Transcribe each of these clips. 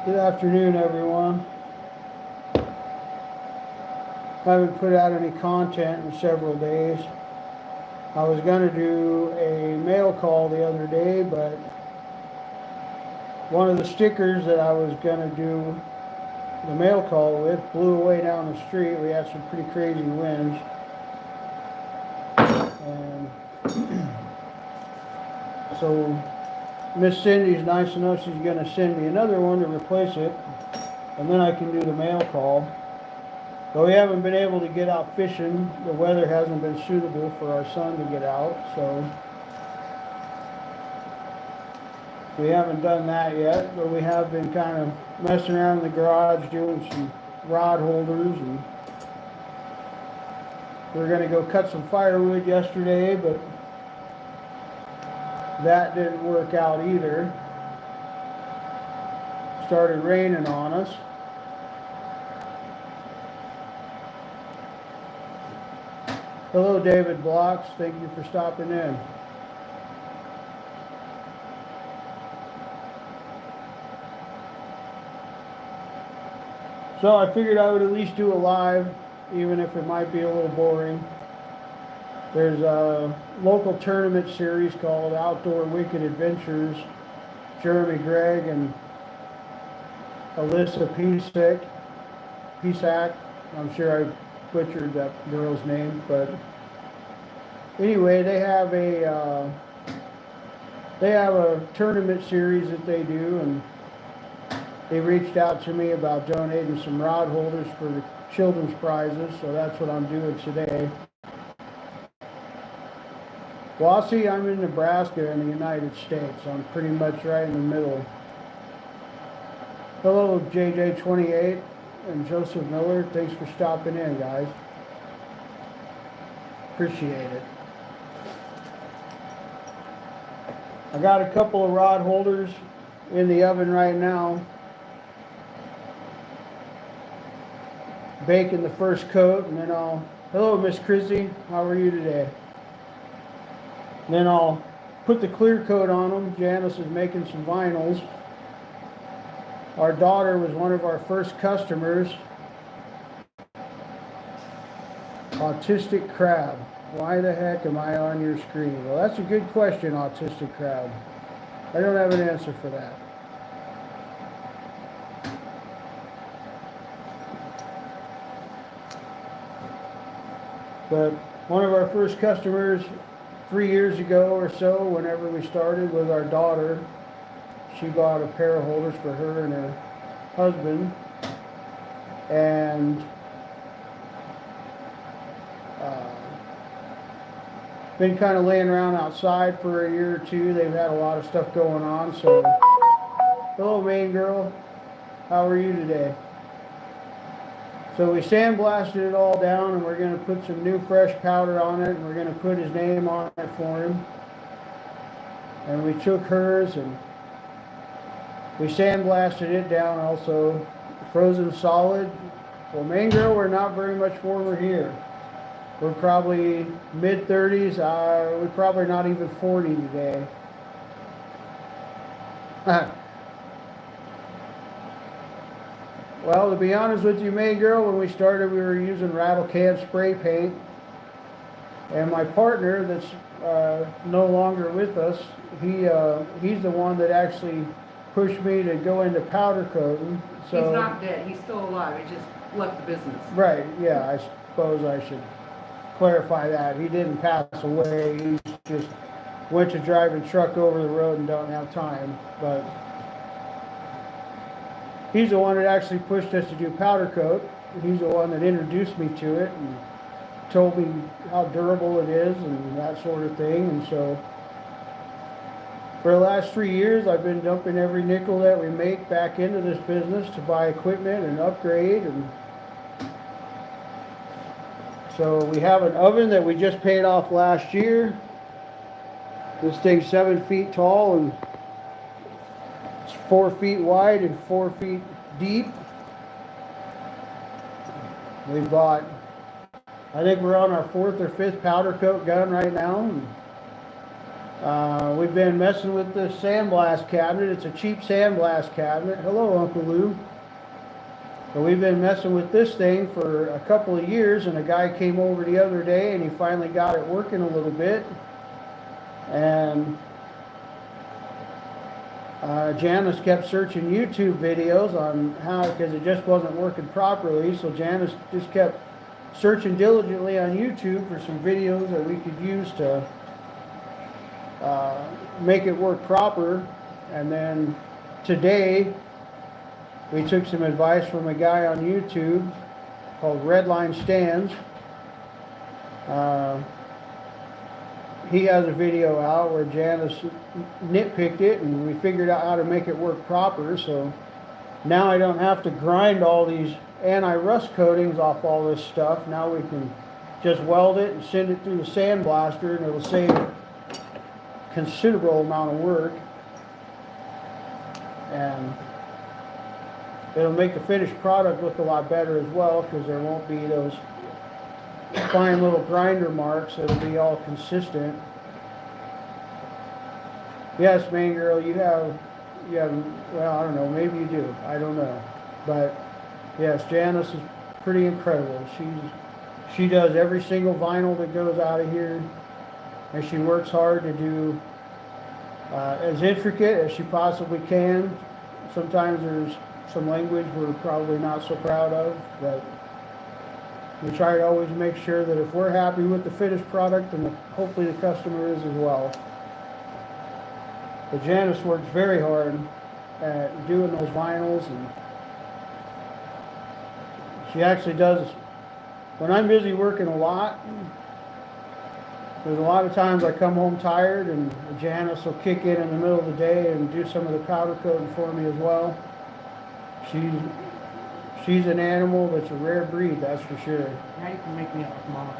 Good afternoon, everyone. I haven't put out any content in several days. I was going to do a mail call the other day, but one of the stickers that I was going to do the mail call with blew away down the street. We had some pretty crazy winds. And so Miss Cindy's nice enough, she's going to send me another one to replace it, and then I can do the mail call. But we haven't been able to get out fishing. The weather hasn't been suitable for our son to get out, so we haven't done that yet. But we have been kind of messing around in the garage doing some rod holders, and we were going to go cut some firewood yesterday, but that didn't work out either. Started raining on us. Hello, David Blocks. Thank you for stopping in. So I figured I would at least do a live, even if it might be a little boring. There's a local tournament series called Outdoor Wicked Adventures. Jeremy Gregg and Alyssa Pisak. I'm sure I butchered that girl's name, but anyway, they have a tournament series that they do, and they reached out to me about donating some rod holders for the children's prizes, so that's what I'm doing today. Well, see, I'm in Nebraska in the United States. I'm pretty much right in the middle. Hello, JJ28 and Joseph Miller. Thanks for stopping in, guys. Appreciate it. I got a couple of rod holders in the oven right now. Baking the first coat, and then hello, Miss Chrissy. How are you today? Then I'll put the clear coat on them. Janice is making some vinyls. Our daughter was one of our first customers. Autistic Crab. Why the heck am I on your screen? Well, that's a good question, Autistic Crab. I don't have an answer for that. But one of our first customers 3 years ago or so, whenever we started, was our daughter. She bought a pair of holders for her and her husband, and been kind of laying around outside for a year or two. They've had a lot of stuff going on. So hello, Maine girl, how are you today? So we sandblasted it all down, and we're going to put some new fresh powder on it, and we're going to put his name on it for him. And we took hers and we sandblasted it down also, frozen solid. Well, Maine girl, we're not very much warmer here. We're probably mid-30s. We're probably not even 40 today. Well, to be honest with you, May girl, when we started, we were using rattle can spray paint. And my partner that's no longer with us, he's the one that actually pushed me to go into powder coating. So, he's not dead. He's still alive. He just left the business. Right. Yeah, I suppose I should clarify that. He didn't pass away. He just went to driving truck over the road and don't have time. But he's the one that actually pushed us to do powder coat. He's the one that introduced me to it and told me how durable it is and that sort of thing. And so for the last 3 years, I've been dumping every nickel that we make back into this business to buy equipment and upgrade. And so we have an oven that we just paid off last year. This thing's 7 feet tall and it's 4 feet wide and 4 feet deep. We bought, I think we're on our 4th or 5th powder coat gun right now. And We've been messing with this sandblast cabinet. It's a cheap sandblast cabinet. Hello, Uncle Lou. But we've been messing with this thing for a couple of years, and a guy came over the other day and he finally got it working a little bit. And Janice kept searching YouTube videos on how, because it just wasn't working properly. So Janice just kept searching diligently on YouTube for some videos that we could use to make it work proper. And then today we took some advice from a guy on YouTube called Redline Stands. He has a video out where Janice nitpicked it, and we figured out how to make it work proper. So now I don't have to grind all these anti-rust coatings off all this stuff. Now we can just weld it and send it through the sandblaster, and it'll save considerable amount of work. And it'll make the finished product look a lot better as well, because there won't be those fine little grinder marks. It'll be all consistent. Yes, main girl, you have, well, I don't know, maybe you do, I don't know. But yes, Janice is pretty incredible. She does every single vinyl that goes out of here, and she works hard to do as intricate as she possibly can. Sometimes there's some language we're probably not so proud of, but we try to always make sure that if we're happy with the finished product, then hopefully the customer is as well. But Janice works very hard at doing those vinyls, and she actually does, when I'm busy working a lot, there's a lot of times I come home tired, and Janice will kick in the middle of the day and do some of the powder coating for me as well. She's an animal that's a rare breed, that's for sure. Now you can make me a mod.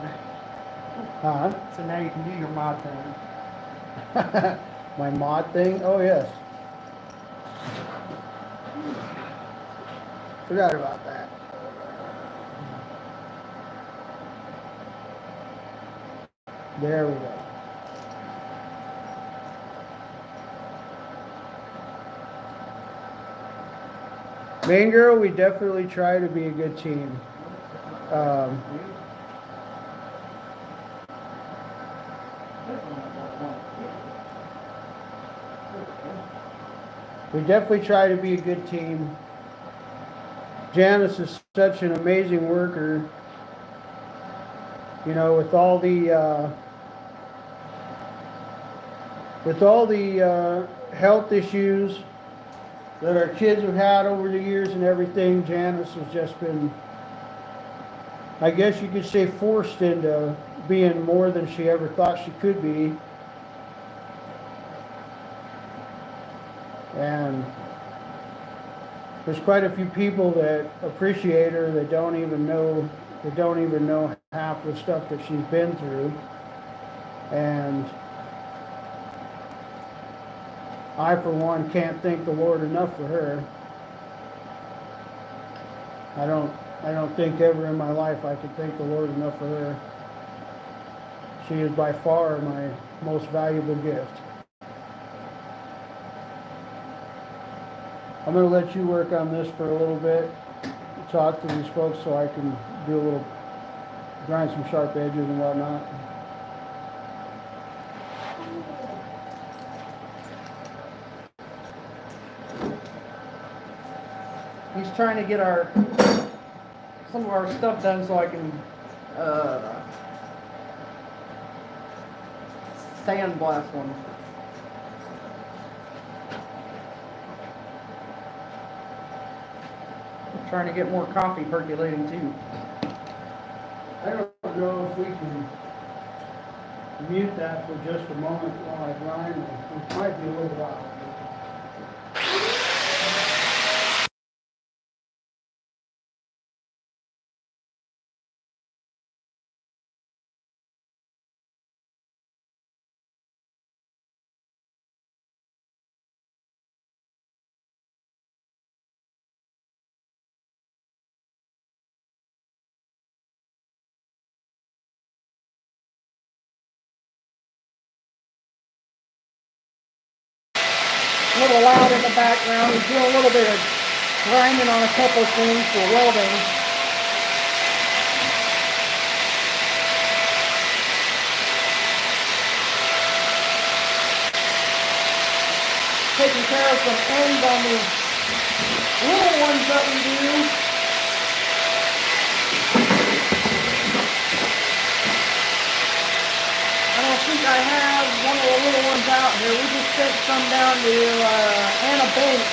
Huh? So now you can do your mod thing. My mod thing? Oh, yes. Forgot about that. There we go. Main girl, we definitely try to be a good team. We definitely try to be a good team. Janice is such an amazing worker. You know, with all the health issues that our kids have had over the years and everything, Janice has just been, I guess you could say, forced into being more than she ever thought she could be. And there's quite a few people that appreciate her that don't even know half the stuff that she's been through. And I, for one, can't thank the Lord enough for her. I don't think ever in my life I could thank the Lord enough for her. She is by far my most valuable gift. I'm going to let you work on this for a little bit, talk to these folks so I can do a little, grind some sharp edges and whatnot. He's trying to get some of our stuff done so I can sandblast them. I'm trying to get more coffee percolating too. I don't know if we can mute that for just a moment while I grind. It might be a little while. little loud in the background. He's doing a little bit of grinding on a couple of things for welding. Taking care of some ends on these little ones that we do. I don't think I have one of the little ones out here. We just sent some down to Anna Banks.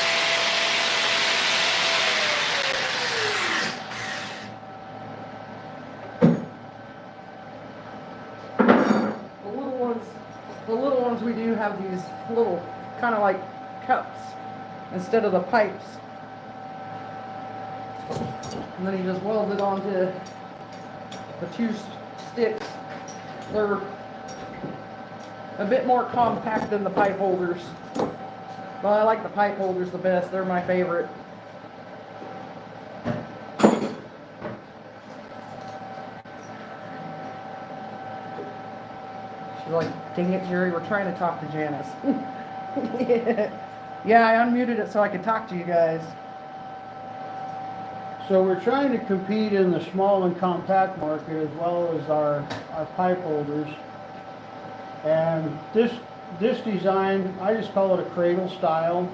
The little ones we do have these little kind of like cups instead of the pipes. And then he just welds it onto the two sticks. They're a bit more compact than the pipe holders. Well, I like the pipe holders the best. They're my favorite. She's like, dang it, Jerry, we're trying to talk to Janice. Yeah, I unmuted it so I could talk to you guys. So we're trying to compete in the small and compact market as well as our pipe holders. And this design, I just call it a cradle style,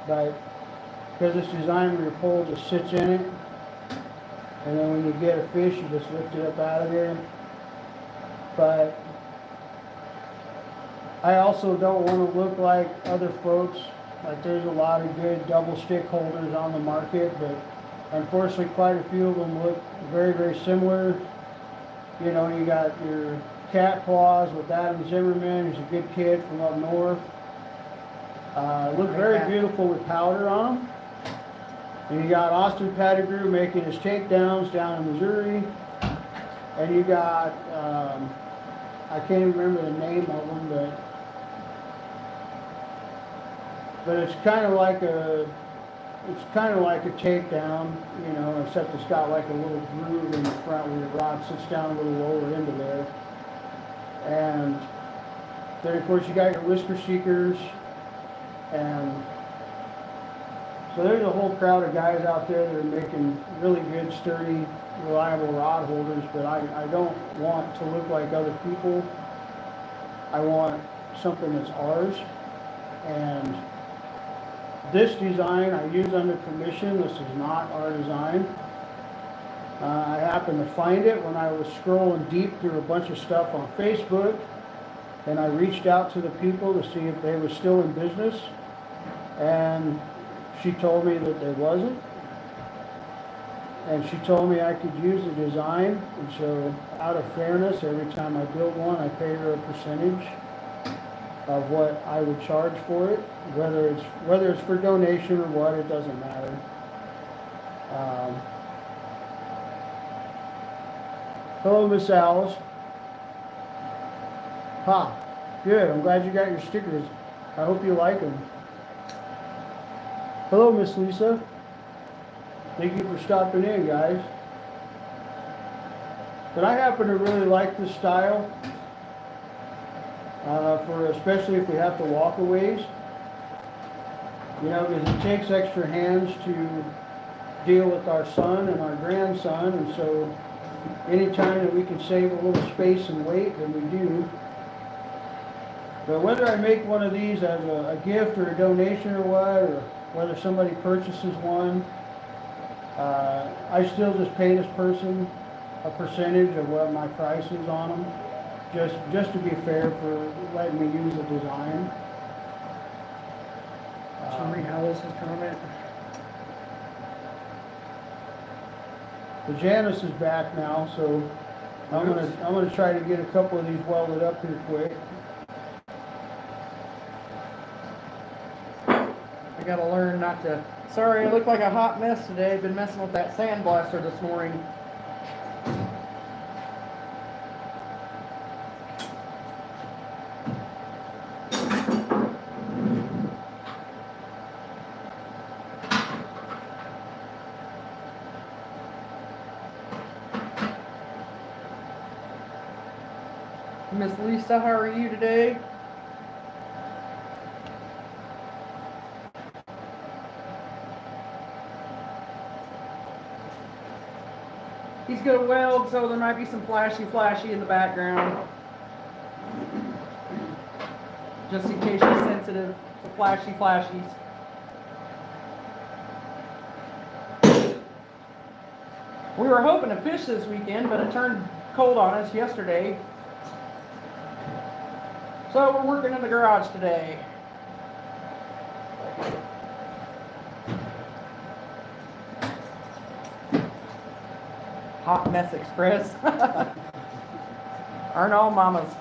but because it's designed where your pole just sits in it, and then when you get a fish, you just lift it up out of there. But I also don't want to look like other folks. Like, there's a lot of good double stick holders on the market, but unfortunately quite a few of them look very, very similar. You know, you got your cat claws with Adam Zimmerman, who's a good kid from up north. Look very beautiful with powder on them. And you got Austin Pettigrew making his takedowns down in Missouri. And you got, I can't even remember the name of them, but it's kind of like a takedown, you know, except it's got like a little groove in the front where your rod sits down a little lower into there. And then of course you got your whisker seekers, and so there's a whole crowd of guys out there that are making really good, sturdy, reliable rod holders, but I don't want to look like other people. I want something that's ours. And this design I use under permission. This is not our design. I happened to find it when I was scrolling deep through a bunch of stuff on Facebook, and I reached out to the people to see if they were still in business, and she told me that they wasn't, and she told me I could use the design, and so out of fairness, every time I build one, I pay her a percentage of what I would charge for it, whether it's for donation or what, it doesn't matter. Hello, Miss Alice. Ha, good. I'm glad you got your stickers. I hope you like them. Hello, Miss Lisa. Thank you for stopping in, guys. But I happen to really like this style, especially if we have to walk a ways. You know, because it takes extra hands to deal with our son and our grandson, and so anytime that we can save a little space and weight, then we do. But whether I make one of these as a gift or a donation or what, or whether somebody purchases one, I still just pay this person a percentage of what my price is on them, just to be fair for letting me use the design. Show me how this is coming. The Janice is back now, so I'm gonna try to get a couple of these welded up here quick. I gotta learn not to. Sorry, I look like a hot mess today. I've been messing with that sandblaster this morning. Miss Lisa, how are you today? He's gonna weld, so there might be some flashy in the background. Just in case you're sensitive to flashies. We were hoping to fish this weekend, but it turned cold on us yesterday. So we're working in the garage today. Hot Mess Express. Aren't all mamas?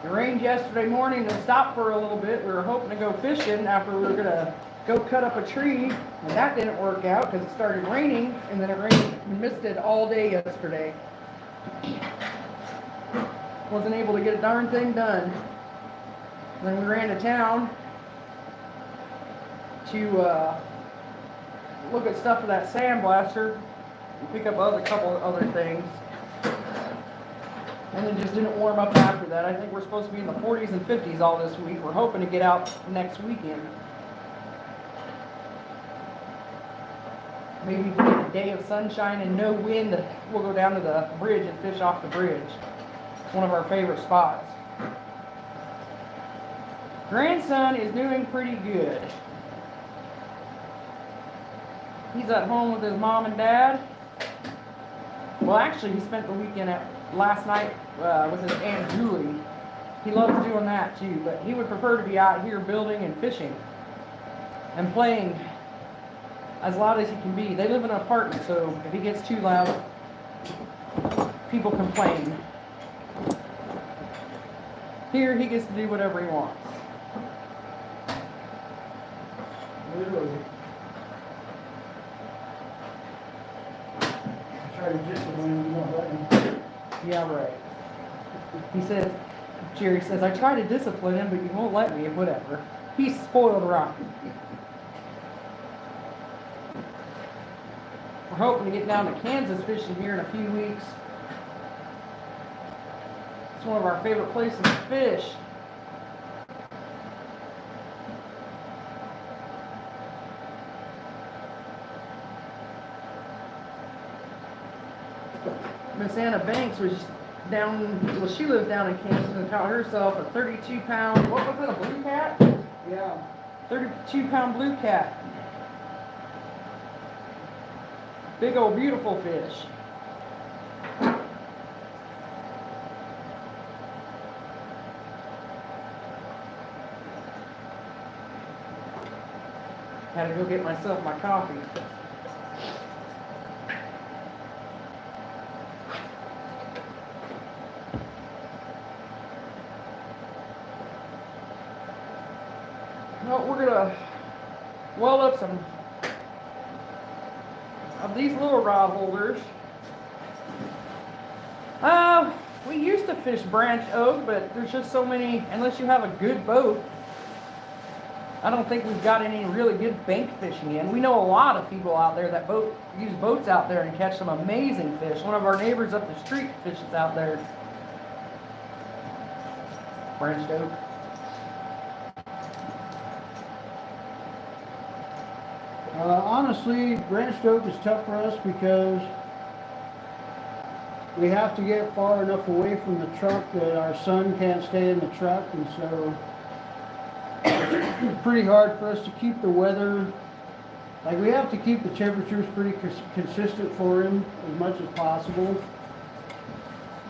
It rained yesterday morning and stopped for a little bit. We were hoping to go fishing after we were going to go cut up a tree, and that didn't work out because it started raining, and then it rained and misted all day yesterday. Wasn't able to get a darn thing done. Then we ran to town to look at stuff for that sandblaster and pick up a couple of other things. And it just didn't warm up after that. I think we're supposed to be in the 40s and 50s all this week. We're hoping to get out next weekend. Maybe if we get a day of sunshine and no wind, we'll go down to the bridge and fish off the bridge. It's one of our favorite spots. Grandson is doing pretty good. He's at home with his mom and dad. Well, actually, he spent the weekend last night with his Aunt Julie. He loves doing that too, but he would prefer to be out here building and fishing and playing as loud as he can be. They live in an apartment, so if he gets too loud, people complain. Here, he gets to do whatever he wants. Literally. I try to discipline him, you won't let me. Yeah, right. He says, Jerry says, I try to discipline him, but you won't let me, whatever. He's spoiled rotten. We're hoping to get down to Kansas fishing here in a few weeks. It's one of our favorite places to fish. Miss Anna Banks was down, well, she lives down in Kansas and caught herself a 32-pound, what was it, a blue cat? Yeah. 32-pound blue cat. Big old beautiful fish. Had to go get myself my coffee. Well, we're gonna weld up some of these little rod holders. We used to fish branch oak, but there's just so many, unless you have a good boat, I don't think we've got any really good bank fishing in. We know a lot of people out there that use boats out there and catch some amazing fish. One of our neighbors up the street fishes out there. Branched oak. Honestly, branched oak is tough for us because we have to get far enough away from the truck that our son can't stay in the truck, and so it's pretty hard for us to keep the weather. Like, we have to keep the temperatures pretty consistent for him as much as possible.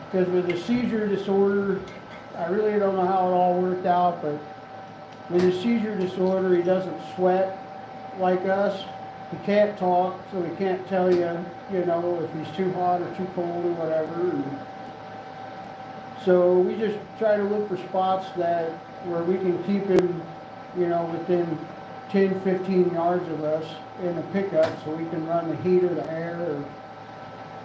Because with the seizure disorder, I really don't know how it all worked out, but with his seizure disorder, he doesn't sweat like us. He can't talk, so he can't tell you, you know, if he's too hot or too cold or whatever. And so we just try to look for spots where we can keep him, you know, within 10, 15 yards of us in a pickup, so we can run the heat or the air or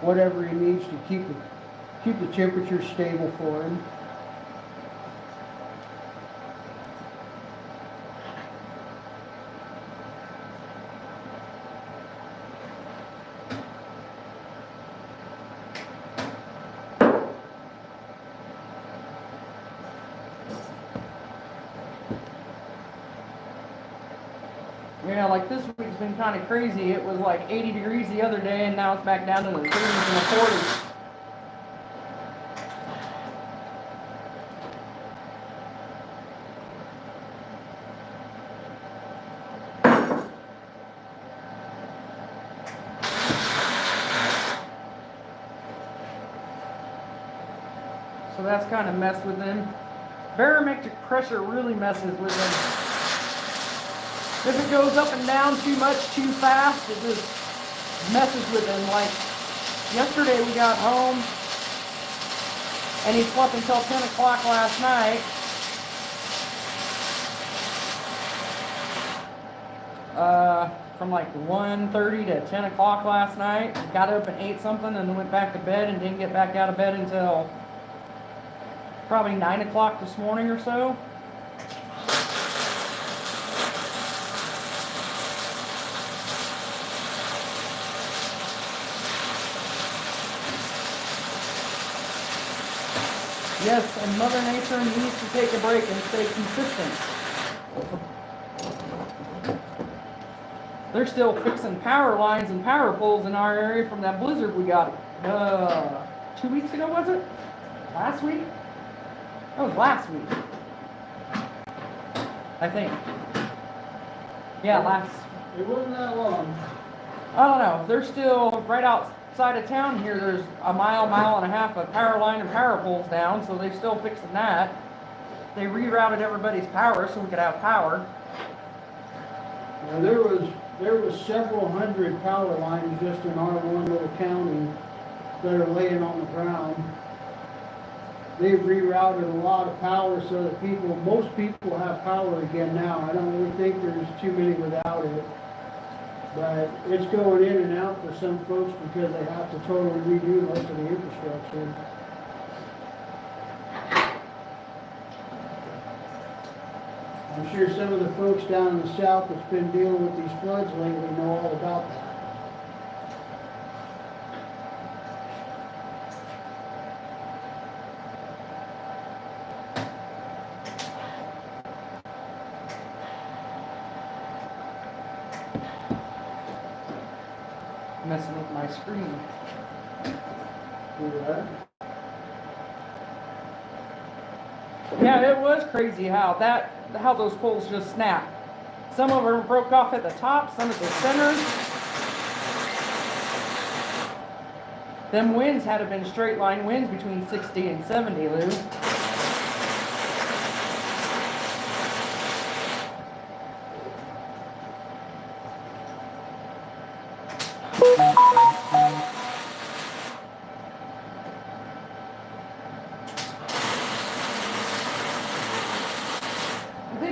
whatever he needs to keep the temperature stable for him. like this week's been kind of crazy. It was like 80 degrees the other day, and now it's back down to the 30s and the 40s. So that's kind of messed with them. Barometric pressure really messes with them. If it goes up and down too much, too fast, it just messes with them. Like yesterday we got home and he slept until 10 o'clock last night. From like 1:30 to 10 o'clock last night. Got up and ate something and then went back to bed and didn't get back out of bed until probably 9 o'clock this morning or so. Yes, and Mother Nature needs to take a break and stay consistent. They're still fixing power lines and power poles in our area from that blizzard we got 2 weeks ago, was it? Last week? That was last week. I think. Yeah, last. It wasn't that long. I don't know. They're still right outside of town here. There's a mile and a half of power line and power poles down, so they're still fixing that. They rerouted everybody's power so we could have power. Now, there was several hundred power lines just in our one little county that are laying on the ground. They've rerouted a lot of power so that most people have power again now. I don't really think there's too many without it. But it's going in and out for some folks because they have to totally redo most of the infrastructure. I'm sure some of the folks down in the south that's been dealing with these floods lately know all about that. Messing with my screen. Yeah, it was crazy how those poles just snapped. Some of them broke off at the top, some at the center. Them winds had to have been straight line winds between 60 and 70, Lou.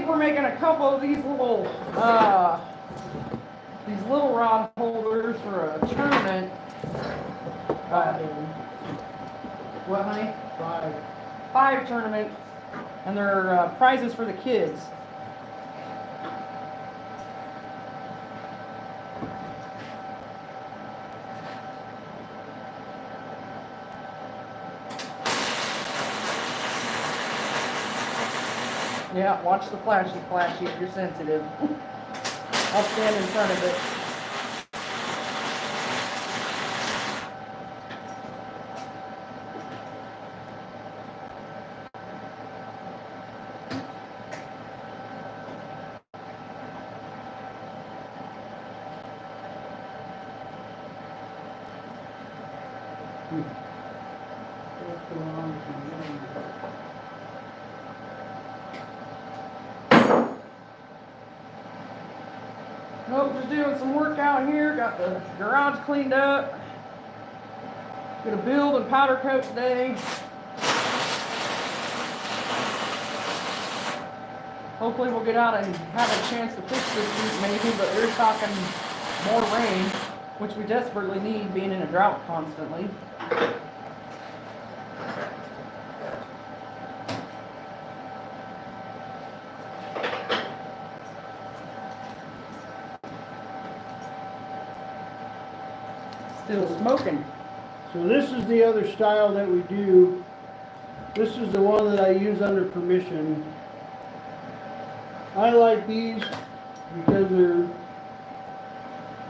We're making a couple of these little rod holders for a tournament. What, honey? 5 tournaments, and they're prizes for the kids. Yeah, watch the flashy if you're sensitive. I'll stand in front of it. Nope, just doing some work out here. Got the garage cleaned up. Gonna build and powder coat today. Hopefully we'll get out and have a chance to fix this week maybe, but they're talking more rain, which we desperately need being in a drought constantly. Still smoking. So this is the other style that we do. This is the one that I use under permission. I like these because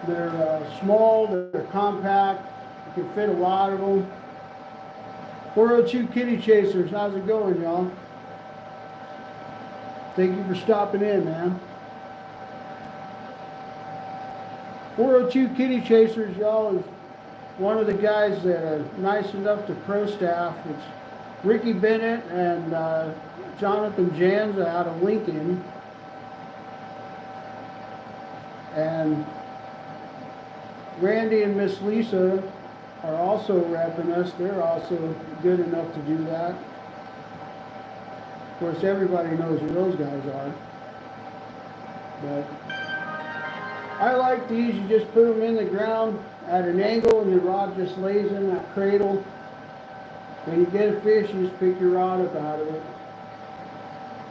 They're small, they're compact, you can fit a lot of them. 402 Kitty Chasers, how's it going, y'all? Thank you for stopping in, man. 402 Kitty Chasers, y'all, is one of the guys that are nice enough to pro staff. It's Ricky Bennett and Jonathan Janza out of Lincoln. And Randy and Miss Lisa are also repping us. They're also good enough to do that. Of course, everybody knows who those guys are. But I like these. You just put them in the ground at an angle and the rod just lays in that cradle. When you get a fish, you just pick your rod up out of it.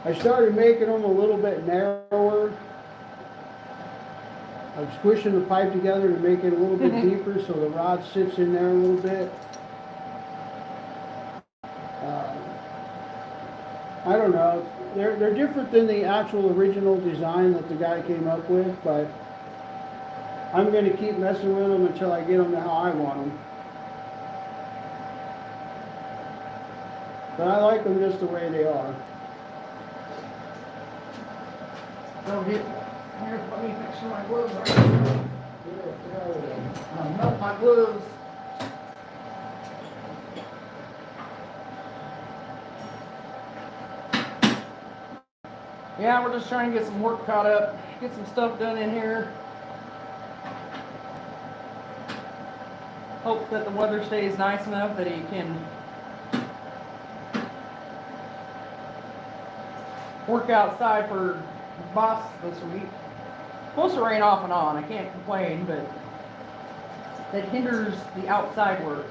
I started making them a little bit narrower. I'm squishing the pipe together to make it a little bit deeper so the rod sits in there a little bit. I don't know. They're different than the actual original design that the guy came up with, but I'm going to keep messing with them until I get them to how I want them. But I like them just the way they are. Don't hit. Here, let me make sure my gloves are right. I'll melt my gloves. Yeah, we're just trying to get some work caught up, get some stuff done in here. Hope that the weather stays nice enough that he can work outside for boss this week. Supposed to rain off and on, I can't complain, but that hinders the outside work.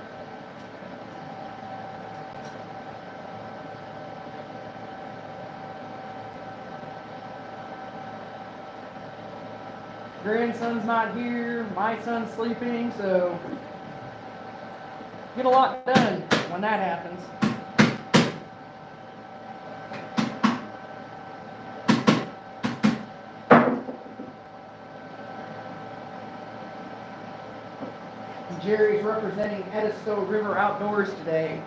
Grandson's not here, my son's sleeping, so get a lot done when that happens. Jerry's representing Edisto River Outdoors today.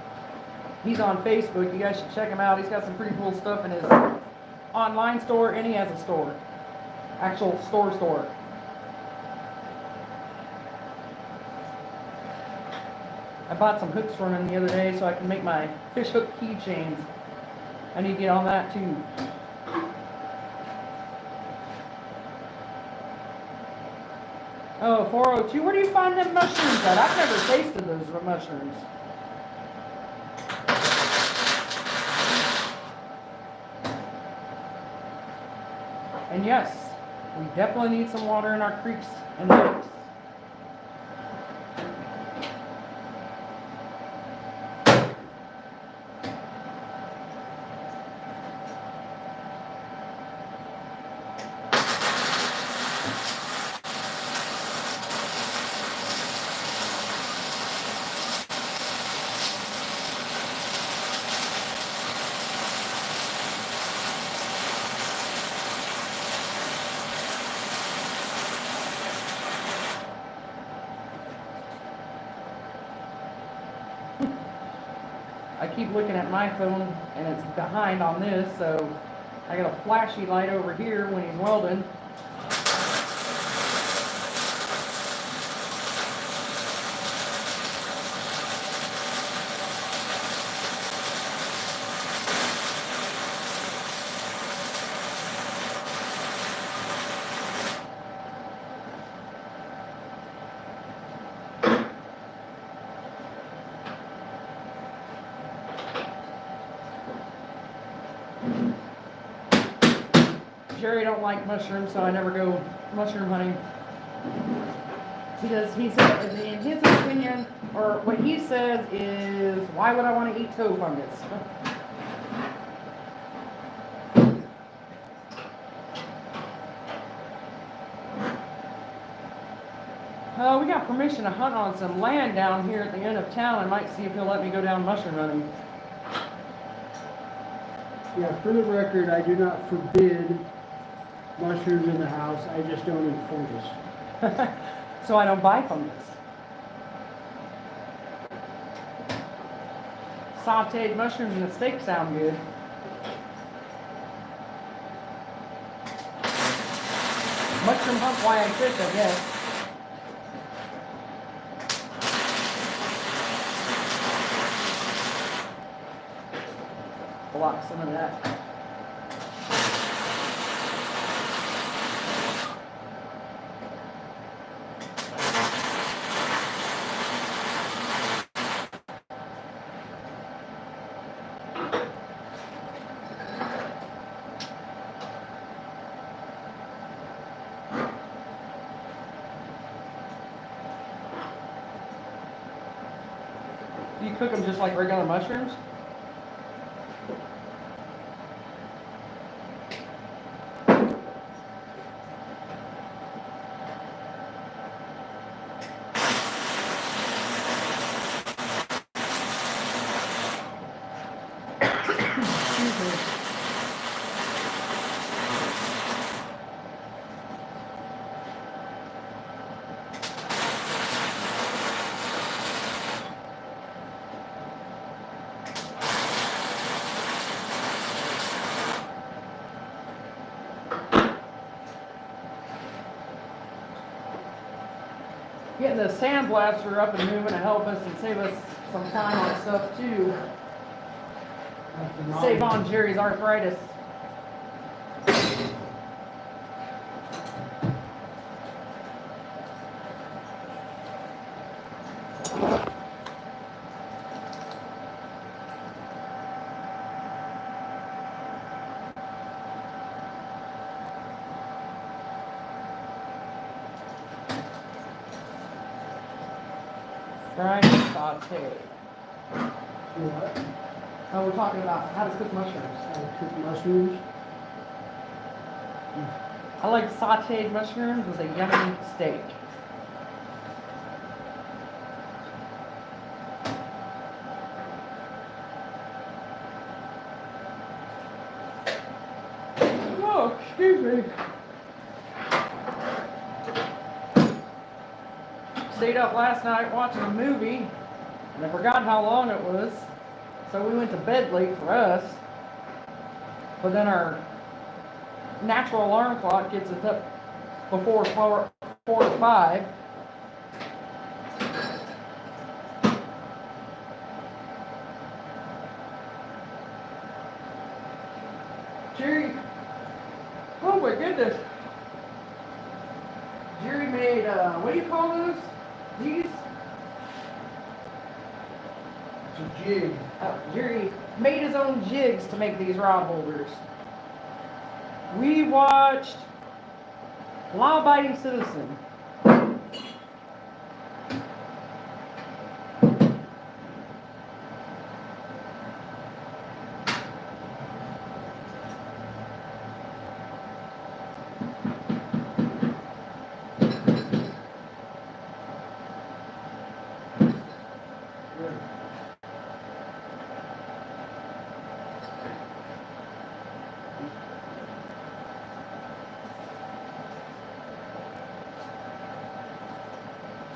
He's on Facebook. You guys should check him out. He's got some pretty cool stuff in his online store, and he has a store. Actual store. I bought some hooks from him the other day so I can make my fish hook keychains. I need to get on that too. Oh, 402. Where do you find them mushrooms at? I've never tasted those mushrooms. And yes, we definitely need some water in our creeks and lakes. I keep looking at my phone and it's behind on this, so I got a flashy light over here when he's welding. Jerry don't like mushrooms, so I never go mushroom hunting. Because he says, in his opinion, or what he says is, why would I want to eat toe fungus? We got permission to hunt on some land down here at the end of town. I might see if he'll let me go down mushroom hunting. Yeah, for the record, I do not forbid mushrooms in the house. I just don't enforce. so I don't buy fungus. Sauteed mushrooms and a steak sound good. Mushroom hunt why I fish, I guess. Block some of that. You cook them just like regular mushrooms? Excuse me. Getting the sandblaster up and moving to help us and save us some time on stuff too. Save on Jerry's arthritis. Fried and sauteed. What? Oh, we're talking about how to cook mushrooms. How to cook mushrooms? I like sauteed mushrooms with a yummy steak. Oh, excuse me. Stayed up last night watching a movie, and I forgot how long it was, so we went to bed late for us. But then our natural alarm clock gets us up before 4 to 5. Jerry, oh my goodness. Jerry made, what do you call those? These? It's a jig. Jerry made his own jigs to make these rod holders. We watched Law Abiding Citizen.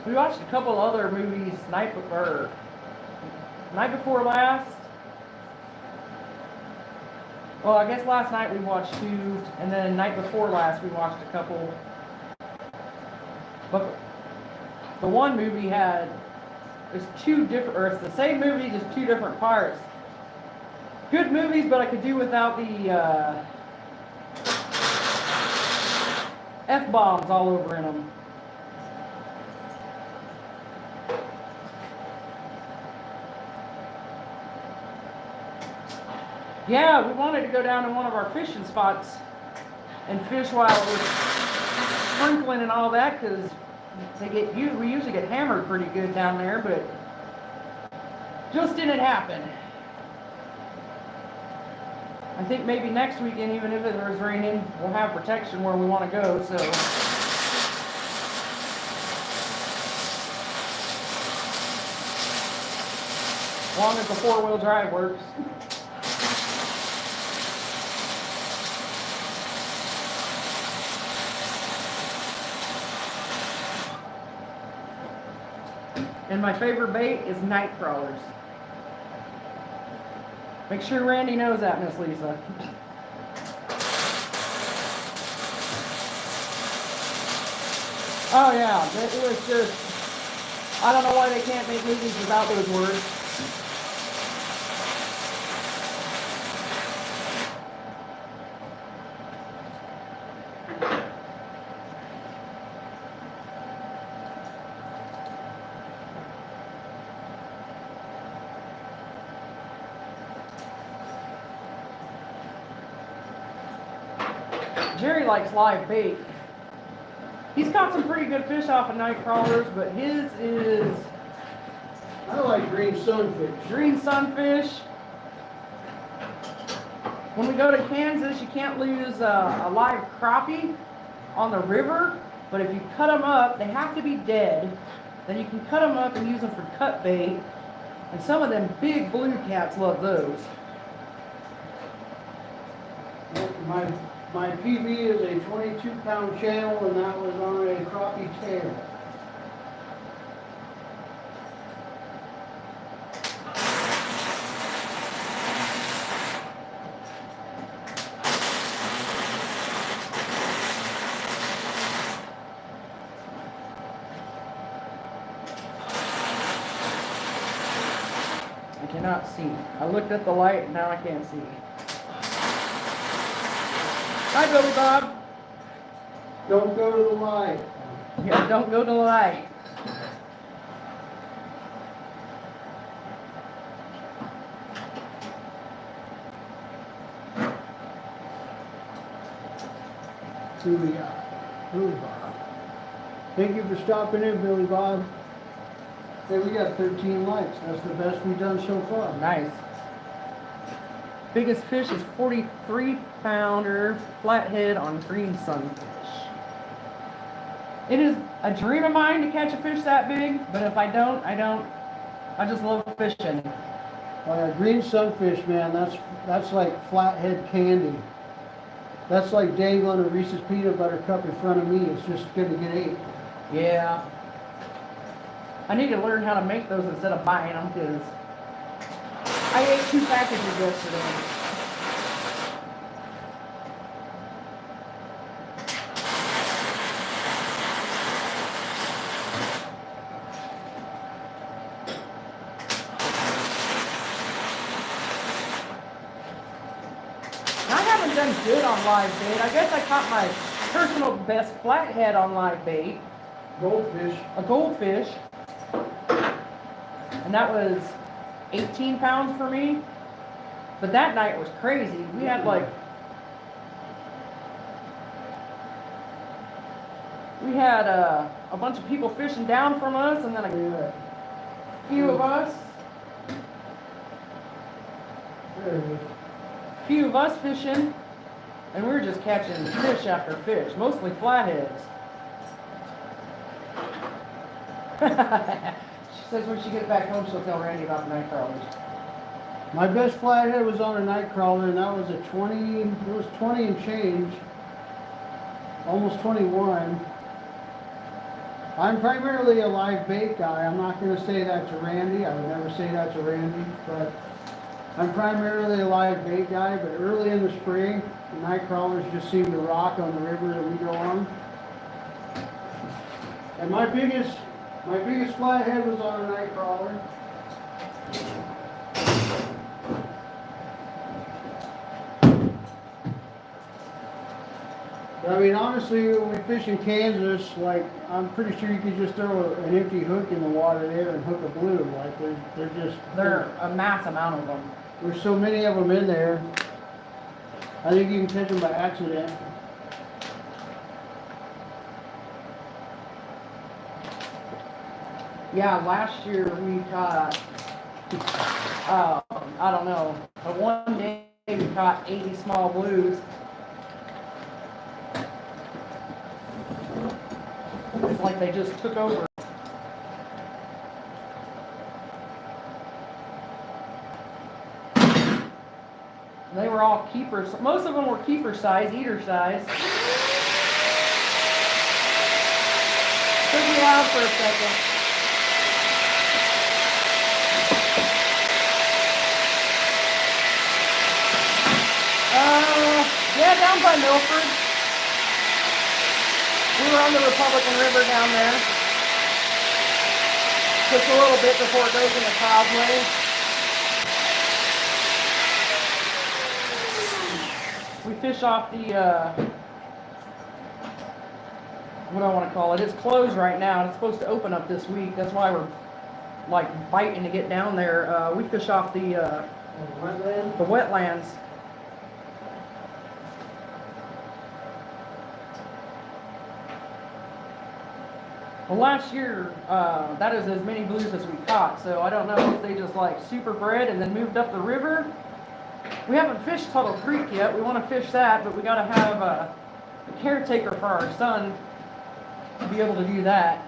We watched a couple other movies night before last. Well, I guess last night we watched 2, and then night before last we watched a couple. But the one movie it's 2 different, or it's the same movie, just 2 different parts. Good movies, but I could do without the F-bombs all over in them. Yeah, we wanted to go down to one of our fishing spots and fish while it was sprinkling and all that, because we usually get hammered pretty good down there, but just didn't happen. I think maybe next weekend, even if it was raining, we'll have protection where we want to go, so. As long as the 4-wheel drive works. And my favorite bait is night crawlers. Make sure Randy knows that, Miss Lisa. Oh yeah, it was just, I don't know why they can't make movies without those words. Jerry likes live bait. He's caught some pretty good fish off of night crawlers, but his is I like green sunfish. green sunfish. When we go to Kansas, you can't lose a live crappie on the river, but if you cut them up, they have to be dead. Then you can cut them up and use them for cut bait. And some of them big blue cats love those. My PB is a 22-pound channel, and that was on a crappie tail. I cannot see. I looked at the light and now I can't see. Hi, Billy Bob. Don't go to the light. Yeah, don't go to the light. Who we got? Billy Bob. Thank you for stopping in, Billy Bob. Hey, we got 13 likes. That's the best we've done so far. Nice. Biggest fish is 43-pounder flathead on green sunfish. It is a dream of mine to catch a fish that big, but if I don't, I don't. I just love fishing. Green sunfish, man, that's like flathead candy. That's like dangling a Reese's peanut butter cup in front of me. It's just gonna get ate. Yeah. I need to learn how to make those instead of buying them, because I ate 2 packages yesterday. I haven't done good on live bait. I guess I caught my personal best flathead on live bait. Goldfish. A goldfish. And that was 18 pounds for me. But that night was crazy. We had like, a bunch of people fishing down from us, and then a few of us. There it is. Few of us fishing, and we were just catching fish after fish, mostly flatheads. She says when she gets back home, she'll tell Randy about the night crawlers. My best flathead was on a night crawler, and that was a 20, it was 20 and change, almost 21. I'm primarily a live bait guy. I'm not going to say that to Randy. I would never say that to Randy, but I'm primarily a live bait guy. But early in the spring, the night crawlers just seem to rock on the river that we go on. And my biggest flathead was on a night crawler. I mean, honestly, when we fish in Kansas, like, I'm pretty sure you could just throw an empty hook in the water there and hook a blue. Like, There are a mass amount of them. There's so many of them in there. I think you can catch them by accident. Yeah, last year we caught, I don't know, but one day we caught 80 small blues. It's like they just took over. They were all keepers. Most of them were keeper size, eater size. Took me loud for a second. down by Milford. We were on the Republican River down there. Just a little bit before it goes in the causeway. We fish off the, what do I want to call it? It's closed right now. It's supposed to open up this week. That's why we're like biting to get down there. We fish off the wetlands. Well, last year, that is as many blues as we caught, so I don't know if they just like super bred and then moved up the river. We haven't fished Tuttle Creek yet. We want to fish that, but we got to have a caretaker for our son to be able to do that.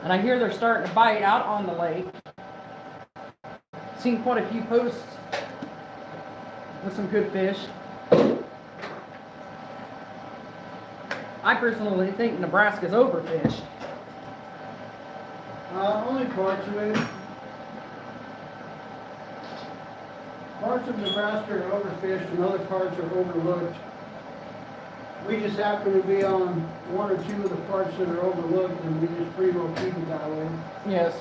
And I hear they're starting to bite out on the lake. Seen quite a few posts with some good fish. I personally think Nebraska's overfished. Only parts of it. Parts of Nebraska are overfished and other parts are overlooked. We just happen to be on one or two of the parts that are overlooked, and we just pretty well keep it that way. Yes.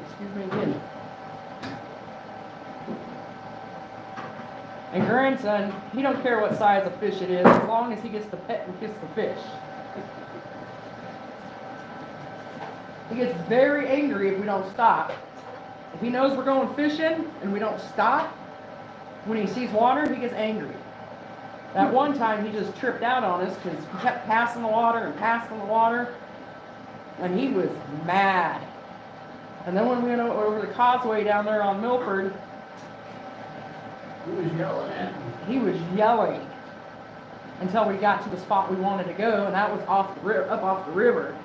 Excuse me again. And grandson, he don't care what size of fish it is, as long as he gets to pet and kiss the fish. He gets very angry if we don't stop. If he knows we're going fishing and we don't stop, when he sees water, he gets angry. That one time he just tripped out on us because he kept passing the water and passing the water, and he was mad. And then when we went over the causeway down there on Milford, He was yelling at me. he was yelling until we got to the spot we wanted to go, and that was off the up off the river.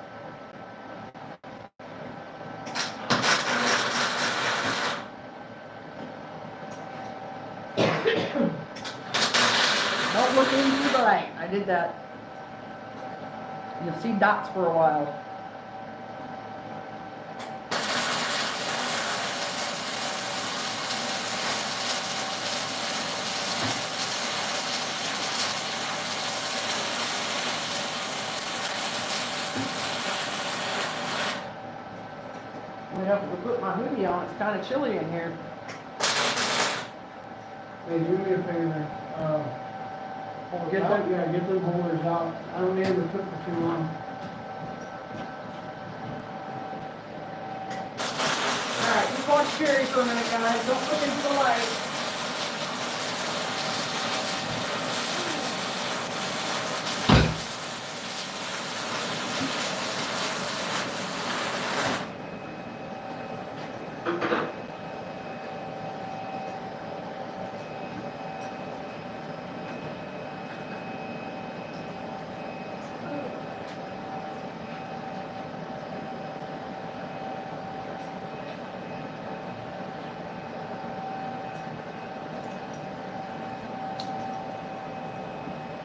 Don't look into the light. I did that. You'll see dots for a while. To put my hoodie on, it's kind of chilly in here. Hey, do me a favor. Get them holders out. I don't need them to put for too long. Alright, just watch Jerry for a minute, guys. Don't look into the light.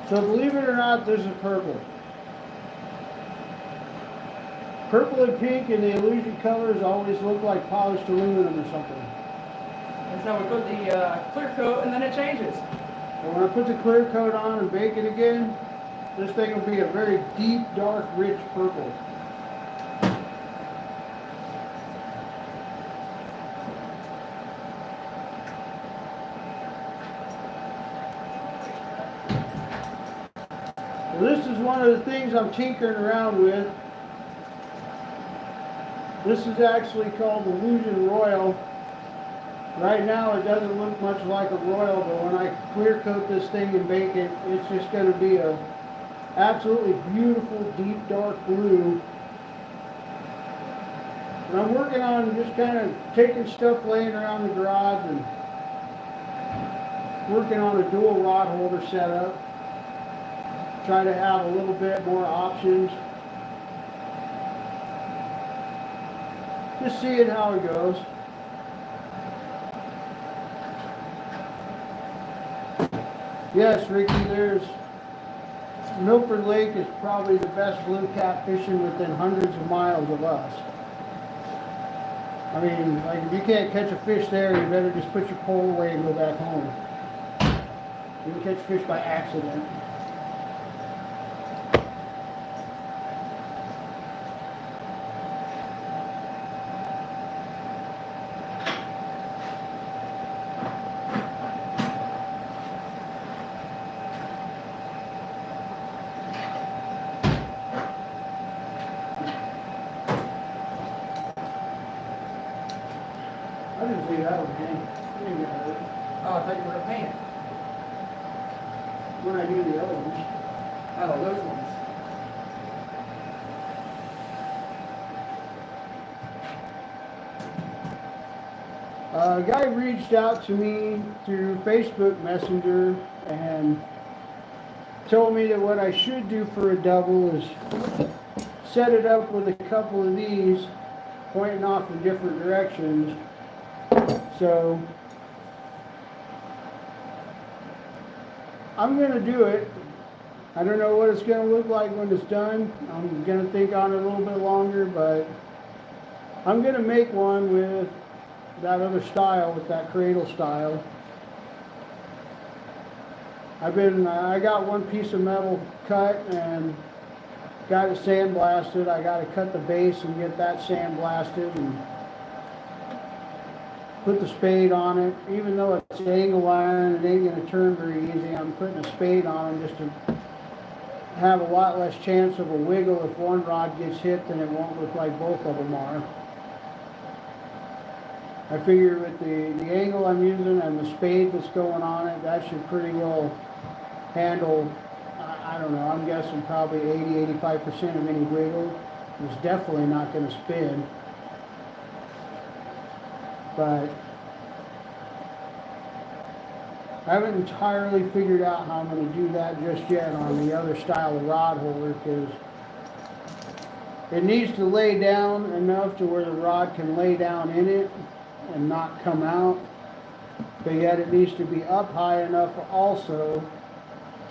So believe it or not, there's a purple. Purple and pink and the illusion colors always look like polished aluminum or something. And so we put the clear coat and then it changes. And when I put the clear coat on and bake it again, this thing will be a very deep, dark, rich purple. This is one of the things I'm tinkering around with. This is actually called Illusion Royal. Right now it doesn't look much like a royal, but when I clear coat this thing and bake it, it's just going to be a absolutely beautiful, deep, dark blue. And I'm working on just kind of taking stuff laying around the garage and working on a dual rod holder setup. Try to have a little bit more options. Just seeing how it goes. Yes, Ricky, there's Milford Lake is probably the best blue cat fishing within hundreds of miles of us. I mean, like, if you can't catch a fish there, you better just put your pole away and go back home. You can catch fish by accident. I didn't see that one, man. I didn't get hurt. Oh, I thought you were a paint. When I do the other ones. Oh, those ones. A guy reached out to me through Facebook Messenger and told me that what I should do for a double is set it up with a couple of these pointing off in different directions. So I'm going to do it. I don't know what it's going to look like when it's done. I'm going to think on it a little bit longer, but I'm going to make one with that other style, with that cradle style. I got one piece of metal cut and got it sandblasted. I got to cut the base and get that sandblasted and put the spade on it. Even though it's angle iron, it ain't going to turn very easy. I'm putting a spade on it just to have a lot less chance of a wiggle. If one rod gets hit, then it won't look like both of them are. I figure with the angle I'm using and the spade that's going on it, that should pretty well handle, I don't know, I'm guessing probably 80-85% of any wiggle. It's definitely not going to spin. But I haven't entirely figured out how I'm going to do that just yet on the other style of rod holder, because it needs to lay down enough to where the rod can lay down in it and not come out, but yet it needs to be up high enough also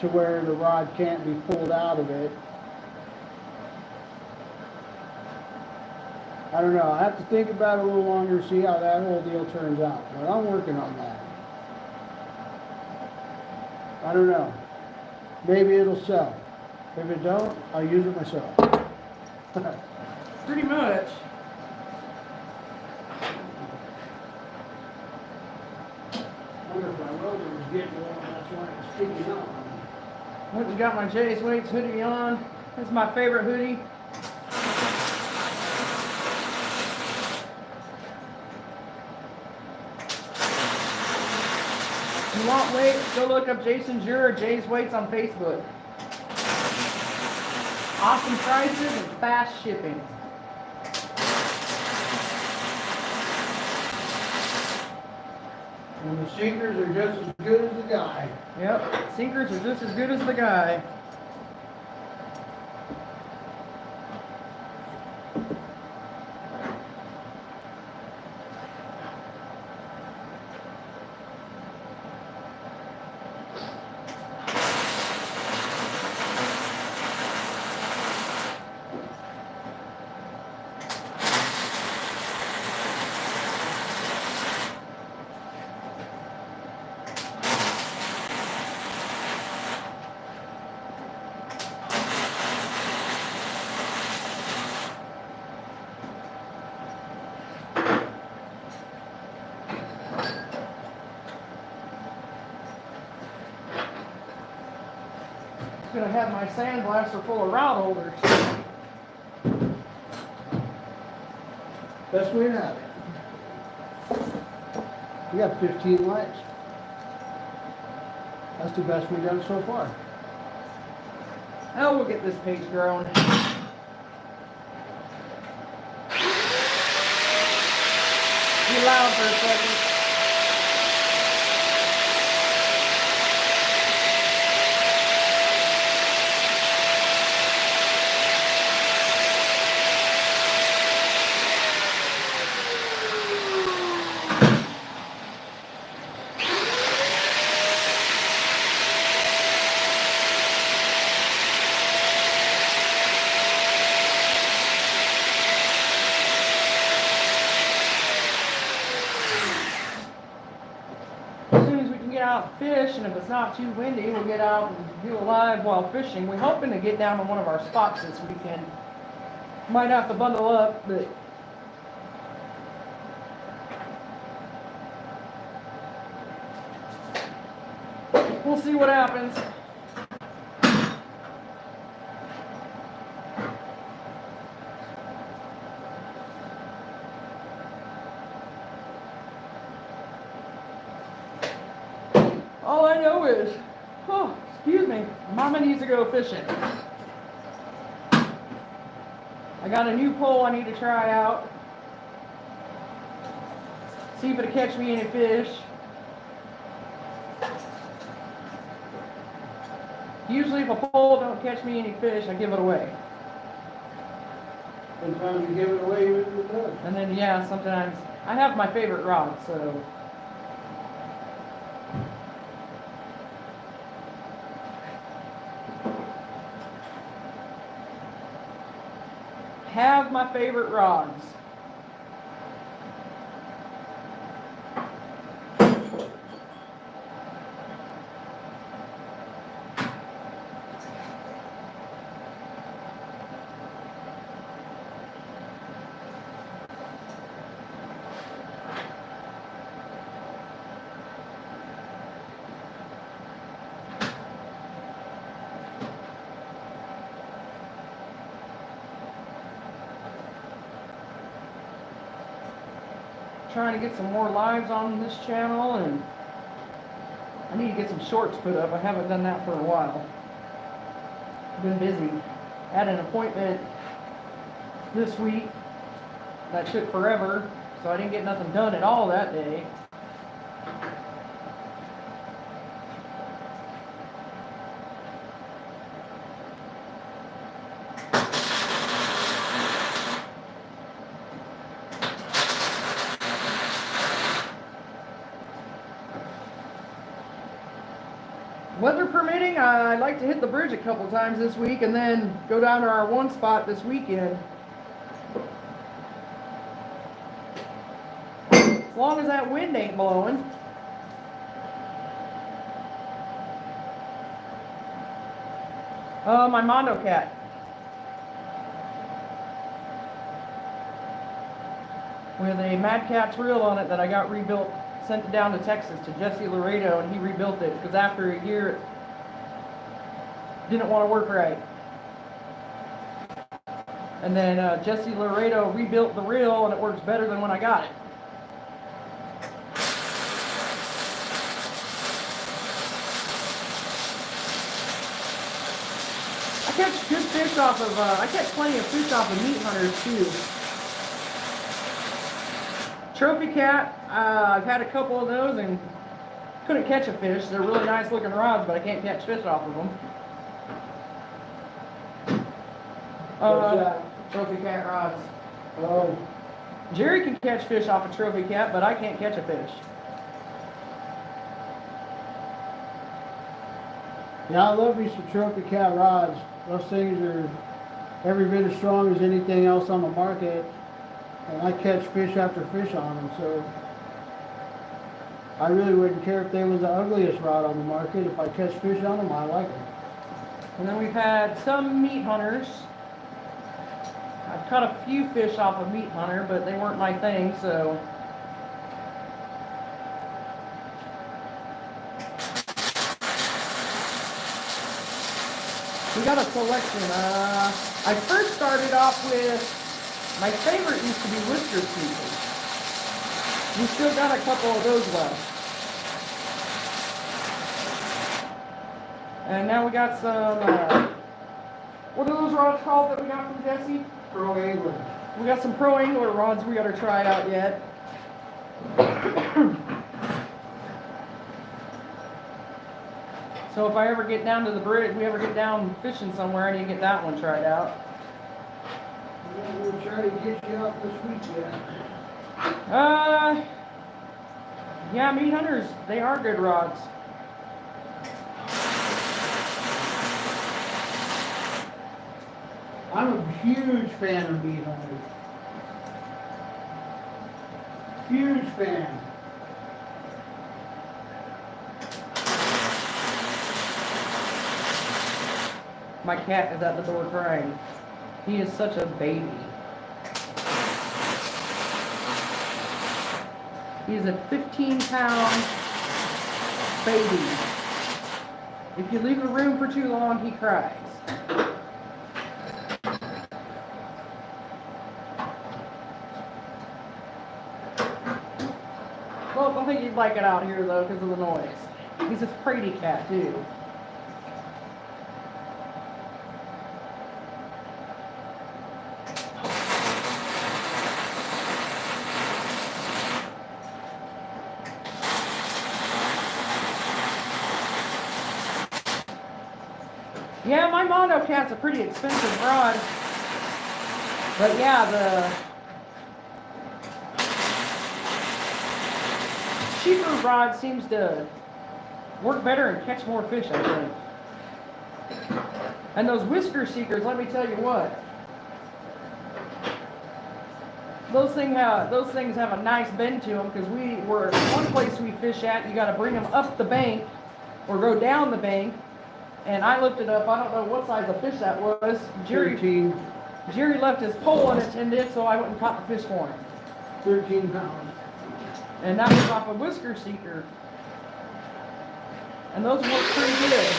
to where the rod can't be pulled out of it. I don't know. I have to think about it a little longer, see how that whole deal turns out, but I'm working on that. I don't know. Maybe it'll sell. If it don't, I'll use it myself. Pretty much. I wonder if my welder was getting warm, that's why it's sticking out. Went and got my Jay's Weights hoodie on. This is my favorite hoodie. If you want weights, go look up Jason Jure or Jay's Weights on Facebook. Awesome prices and fast shipping. And the sinkers are just as good as the guy. Yep, sinkers are just as good as the guy. Gonna have my sandblaster full of rod holders. Best way to have it. We got 15 lights. That's the best we've done so far. Oh, we'll get this page growing. Be loud for a second. get out and fish, and if it's not too windy, we'll get out and do a live while fishing. We're hoping to get down to one of our spots this weekend. Might have to bundle up, but we'll see what happens. All I know is, oh, excuse me, Mama needs to go fishing. I got a new pole I need to try out. See if it'll catch me any fish. Usually if a pole don't catch me any fish, I give it away. Sometimes you give it away with the does. And then, yeah, sometimes I have my favorite rod, so. Have my favorite rods. Trying to get some more lives on this channel, and I need to get some shorts put up. I haven't done that for a while. Been busy. Had an appointment this week that took forever, so I didn't get nothing done at all that day. Weather permitting, I'd like to hit the bridge a couple times this week and then go down to our one spot this weekend. As long as that wind ain't blowing. My Mondo cat. With a Mad Cat's reel on it that I got rebuilt. Sent it down to Texas to Jesse Laredo, and he rebuilt it because after a year it didn't want to work right. And then Jesse Laredo rebuilt the reel, and it works better than when I got it. I catch good fish off of, I catch plenty of fish off of meat hunters too. Trophy cat, I've had a couple of those and couldn't catch a fish. They're really nice looking rods, but I can't catch fish off of them. What's that? Trophy cat rods. Oh, Jerry can catch fish off a trophy cat, but I can't catch a fish. yeah, I love me some trophy cat rods. Those things are every bit as strong as anything else on the market. And I catch fish after fish on them, so I really wouldn't care if they was the ugliest rod on the market. If I catch fish on them, I like them. And then we've had some meat hunters. I've caught a few fish off of meat hunter, but they weren't my thing, so. We got a selection. I first started off with, my favorite used to be Worcester sneakers. We still got a couple of those left. And now we got some, what are those rods called that we got from Jesse? Pro Angler. We got some Pro Angler rods we got to try out yet. So if I ever get down to the bridge, we ever get down fishing somewhere, I need to get that one tried out. We'll try to get you out this weekend. Yeah, meat hunters, they are good rods. I'm a huge fan of meat hunters. Huge fan. My cat is at the door crying. He is such a baby. He is a 15-pound baby. If you leave the room for too long, he cries. Well, I don't think you'd like it out here, though, because of the noise. He's a fraidy cat, too. Yeah, my Mondo cat's a pretty expensive rod. But yeah, the cheaper rod seems to work better and catch more fish, I think. And those whisker seekers, let me tell you what. Those things have a nice bend to them, because we were one place we fish at, you got to bring them up the bank or go down the bank. And I looked it up. I don't know what size of fish that was. Jerry left his pole unattended, so I went and caught the fish for him. 13 pounds. And that was off a whisker seeker. And those work pretty good.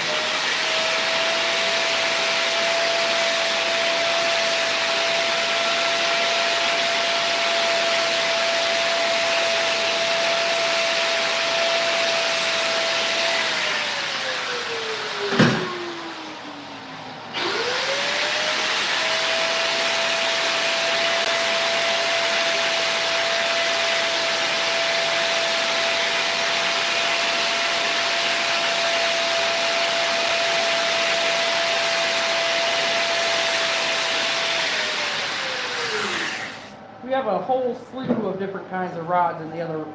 We have a whole slew of different kinds of rods in the other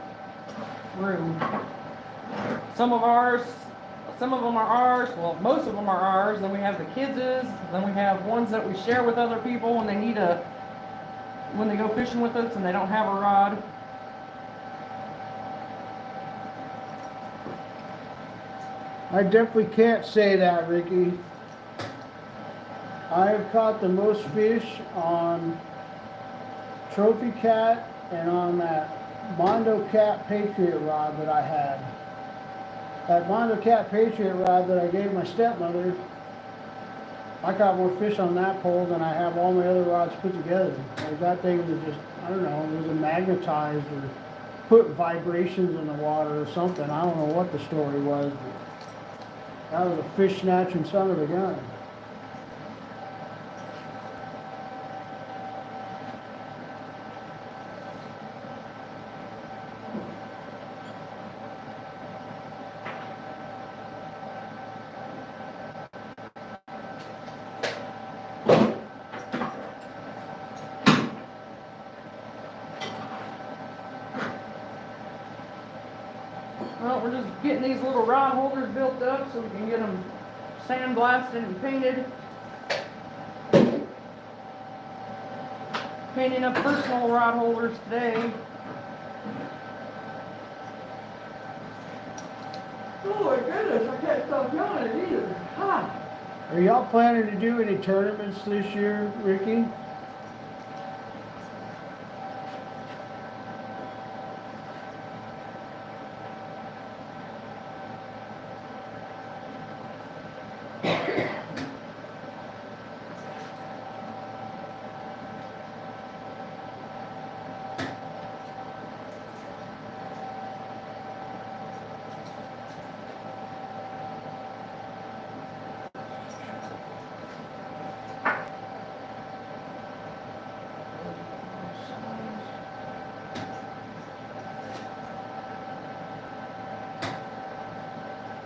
room. Some of them are ours, well, most of them are ours. Then we have the kids', then we have ones that we share with other people when when they go fishing with us and they don't have a rod. I definitely can't say that, Ricky. I have caught the most fish on Trophy Cat and on that Mondo Cat Patriot rod that I had. That Mondo Cat Patriot rod that I gave my stepmother, I caught more fish on that pole than I have all my other rods put together. Like, that thing was just, I don't know, it was magnetized or put vibrations in the water or something. I don't know what the story was, but that was a fish snatching son of a gun. Well, we're just getting these little rod holders built up so we can get them sandblasted and painted. Painting up personal rod holders today. Oh my goodness, I can't stop yawning either. Hot. Are y'all planning to do any tournaments this year, Ricky?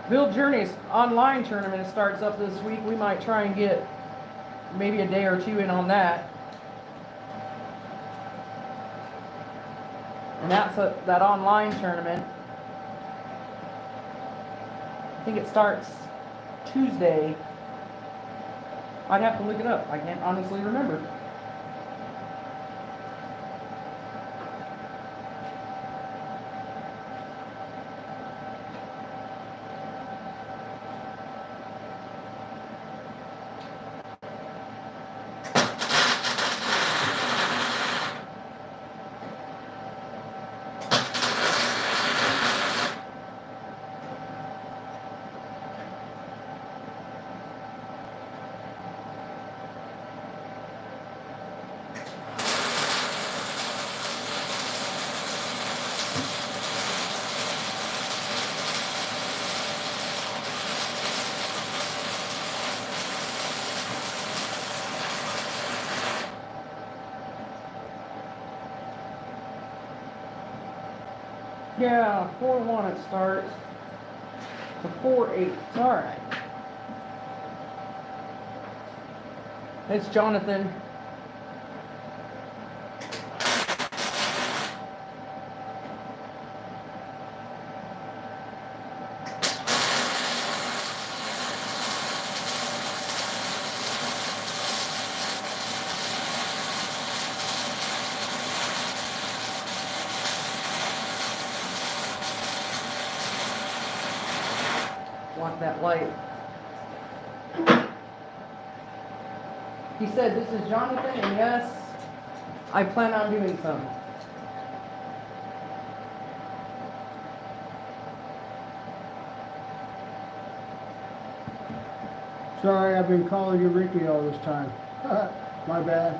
Bill Journey's online tournament starts up this week. We might try and get maybe a day or two in on that. And that's that online tournament. I think it starts Tuesday. I'd have to look it up. I can't honestly remember. Yeah, 4-1 it starts. To 4-8. Alright. It's Jonathan. Block that light. He said, "This is Jonathan, and yes, I plan on doing some." Sorry, I've been calling you Ricky all this time. My bad.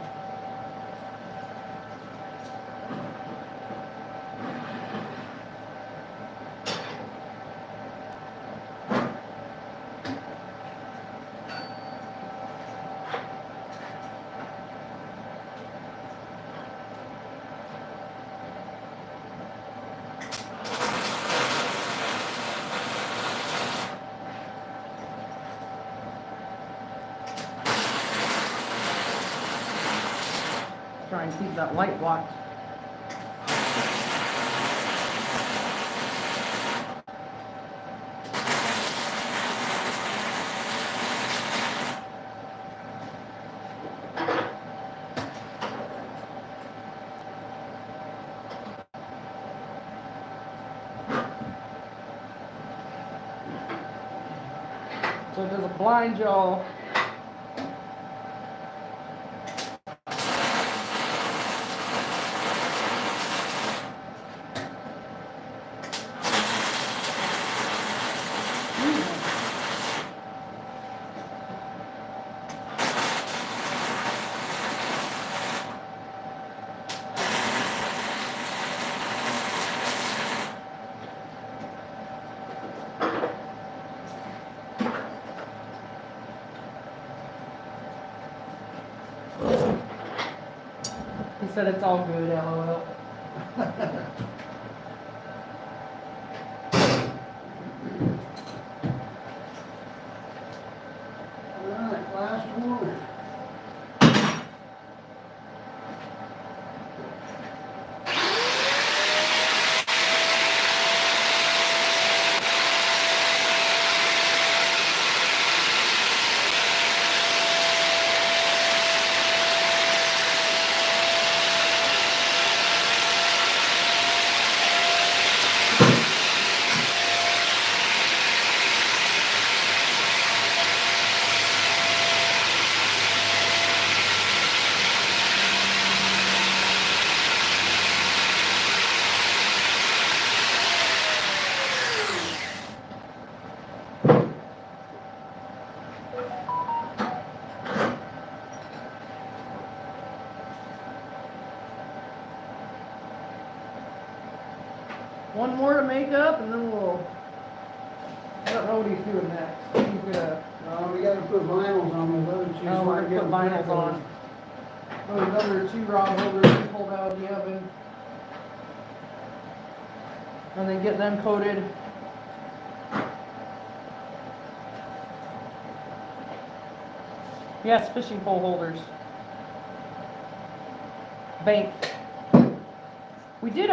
Try and keep that light blocked. So it does a blind jaw. He said it's all good, LOL. Alright, last one. One more to make up, and then we'll. I don't know what he's doing next. He's gonna. We gotta put vinyls on those other two. Oh, so I I put get them vinyls back on. Those other 2 rod holders we pulled out of the oven. And then get them coated. Yes, fishing pole holders. Bank. We did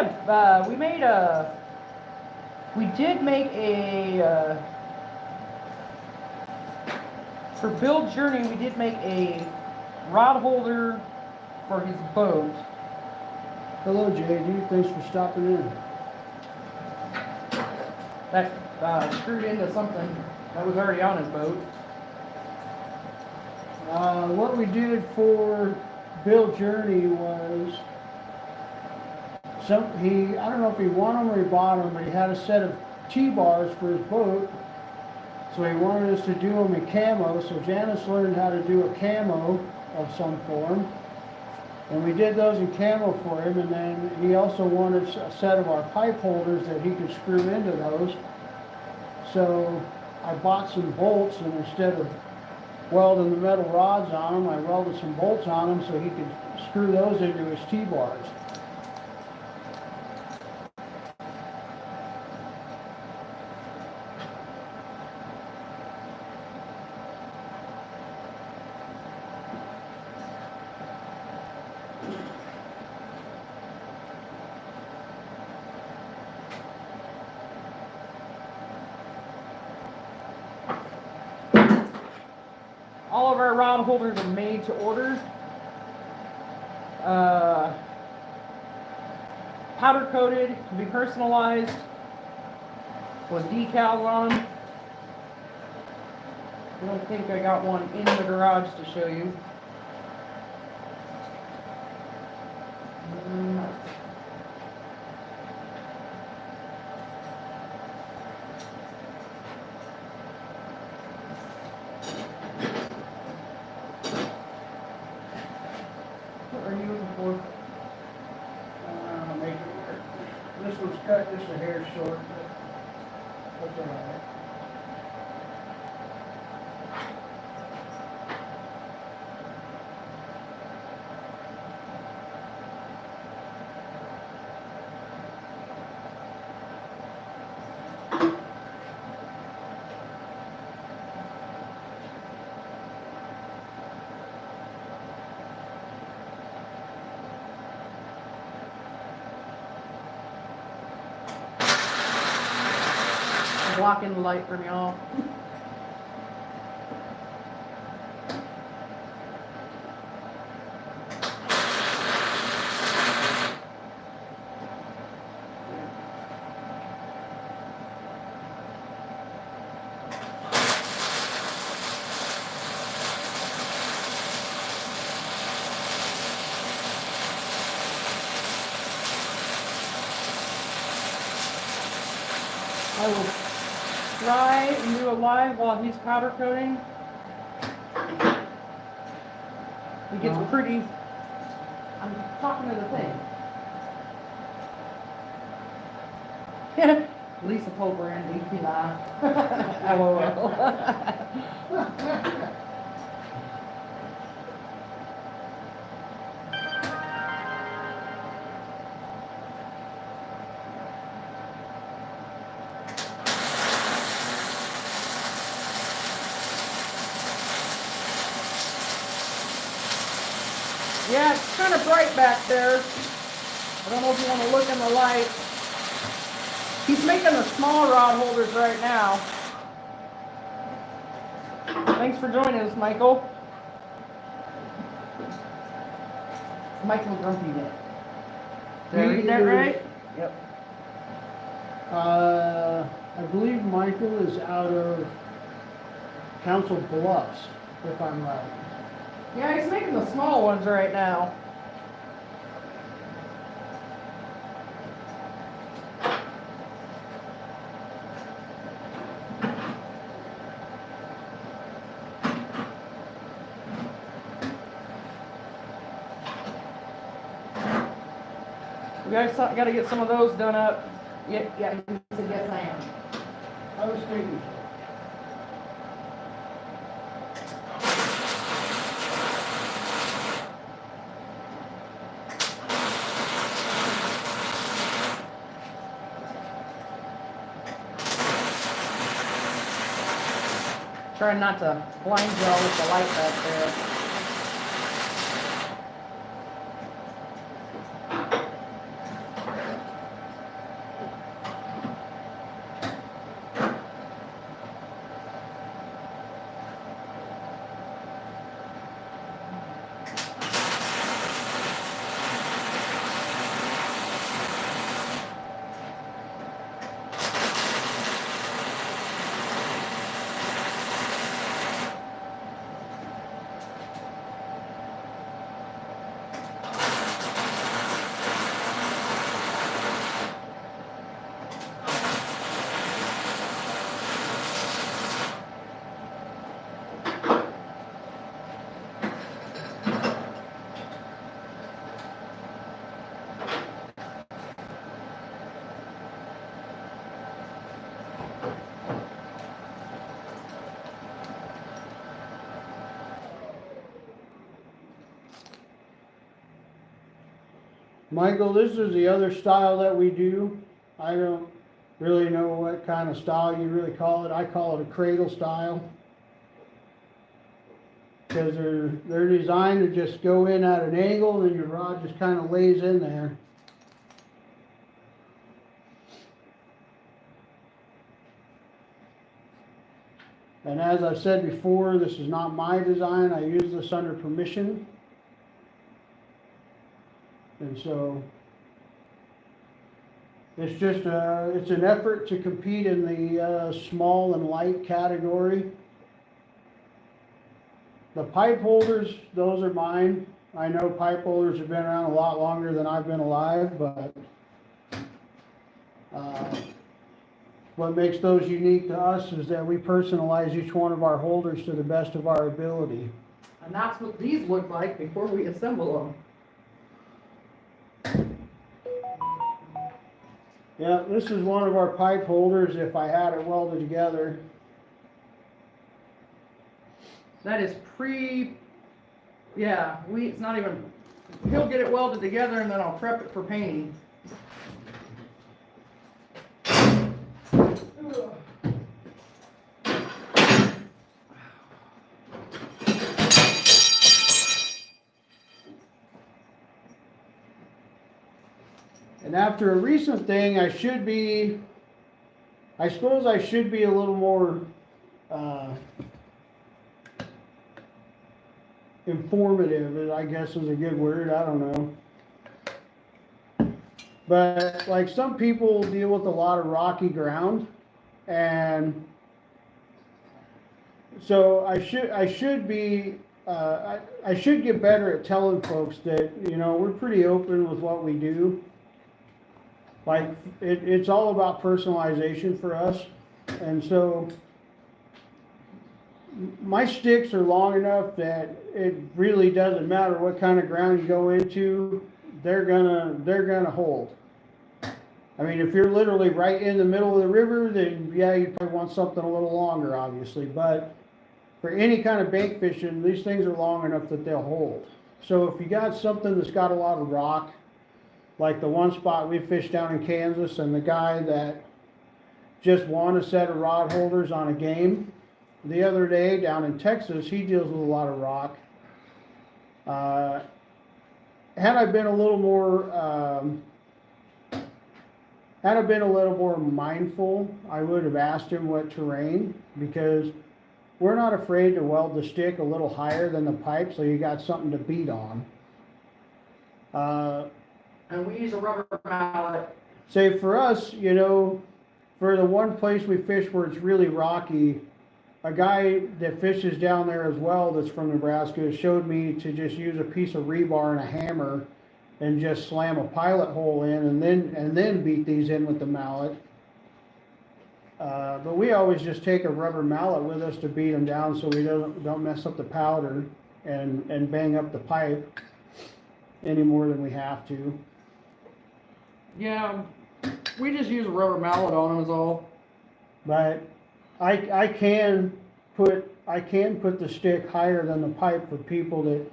make a, for Build Journey, we did make a rod holder for his boat. Hello, JD. Thanks for stopping in. That screwed into something that was already on his boat. What we did for Build Journey was I don't know if he won them or he bought them, but he had a set of T-bars for his boat. So he wanted us to do them in camo. So Janice learned how to do a camo of some form. And we did those in camo for him. And then he also wanted a set of our pipe holders that he could screw into those. So I bought some bolts, and instead of welding the metal rods on them, I welded some bolts on them so he could screw those into his T-bars. All of our rod holders are made to order. Powder coated, can be personalized with decals on. I don't think I got one in the garage to show you. What are you looking for? Make it work. This one's cut just a hair short, but that's alright. Blocking the light from y'all. I will try and do a live while he's powder coating. It gets pretty. I'm talking to the thing. Lisa Pope Randy, you laugh. LOL. Yeah, it's kind of bright back there. I don't know if you want to look in the light. He's making the small rod holders right now. Thanks for joining us, Michael. Michael Grumpy Day. Did I read that right? Yep. I believe Michael is out of Council Bluffs, if I'm right. Yeah, he's making the small ones right now. We guys got to get some of those done up. Yeah, he said yes, I am. I was thinking so. Trying not to blind y'all with the light back there. Michael, this is the other style that we do. I don't really know what kind of style you really call it. I call it a cradle style. Because they're designed to just go in at an angle and your rod just kind of lays in there. And as I've said before, this is not my design. I use this under permission. And so it's just it's an effort to compete in the small and light category. The pipe holders, those are mine. I know pipe holders have been around a lot longer than I've been alive, but what makes those unique to us is that we personalize each one of our holders to the best of our ability. And that's what these look like before we assemble them. Yeah, this is one of our pipe holders if I had it welded together. That is yeah, it's not even, he'll get it welded together and then I'll prep it for painting. And after a recent thing, I suppose I should be a little more informative, I guess is a good word, I don't know. But like some people deal with a lot of rocky ground, and so I should get better at telling folks that, you know, we're pretty open with what we do. Like it's all about personalization for us, and so my sticks are long enough that it really doesn't matter what kind of ground you go into, they're gonna hold. I mean, if you're literally right in the middle of the river, then yeah, you probably want something a little longer, obviously. But for any kind of bank fishing, these things are long enough that they'll hold. So if you got something that's got a lot of rock, like the one spot we fished down in Kansas, and the guy that just won a set of rod holders on a game the other day down in Texas, he deals with a lot of rock. Had I been a little more mindful, I would have asked him what terrain, because we're not afraid to weld the stick a little higher than the pipe so you got something to beat on. And we use a rubber mallet. Say for us, you know, for the one place we fish where it's really rocky, a guy that fishes down there as well that's from Nebraska showed me to just use a piece of rebar and a hammer and just slam a pilot hole in and then beat these in with the mallet. But we always just take a rubber mallet with us to beat them down so we don't mess up the powder and bang up the pipe any more than we have to. Yeah, we just use a rubber mallet on them is all. But I can put the stick higher than the pipe for people that,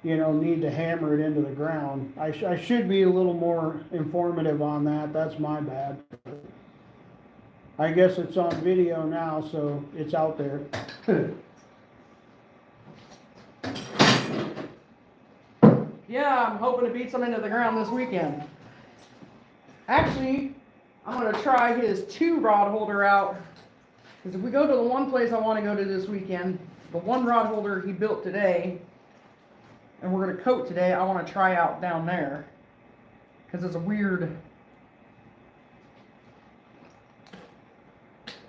you know, need to hammer it into the ground. I should be a little more informative on that. That's my bad. I guess it's on video now, so it's out there. Yeah, I'm hoping to beat some into the ground this weekend. Actually, I'm going to try his 2 rod holder out. Because if we go to the one place I want to go to this weekend, the 1 rod holder he built today, and we're going to coat today, I want to try out down there. Because it's a weird...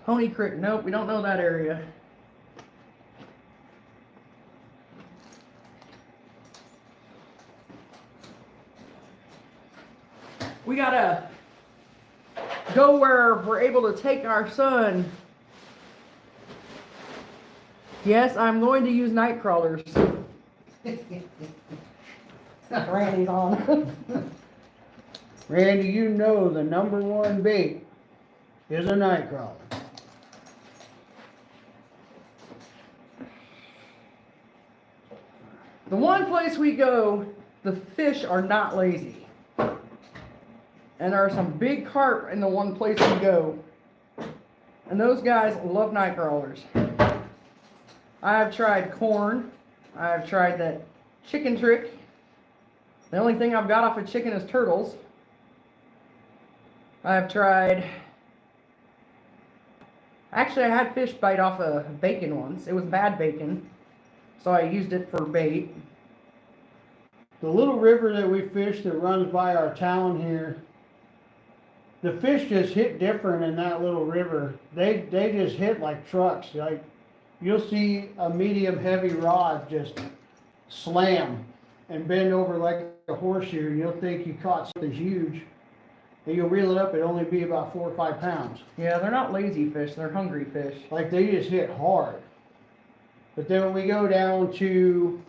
Pony Creek, nope, we don't know that area. We gotta go where we're able to take our son. Yes, I'm going to use night crawlers. Randy's on. Randy, you know the #1 bait is a night crawler. The one place we go, the fish are not lazy. And there are some big carp in the one place we go. And those guys love night crawlers. I have tried corn. I have tried that chicken trick. The only thing I've got off of chicken is turtles. I have tried Actually, I had fish bite off a bacon once. It was bad bacon, so I used it for bait. The little river that we fish that runs by our town here, the fish just hit different in that little river. They just hit like trucks. Like you'll see a medium heavy rod just slam and bend over like a horseshoe, and you'll think you caught something huge. And you'll reel it up, it'll only be about 4 or 5 pounds. Yeah, they're not lazy fish, they're hungry fish. Like they just hit hard. But then when we go down to,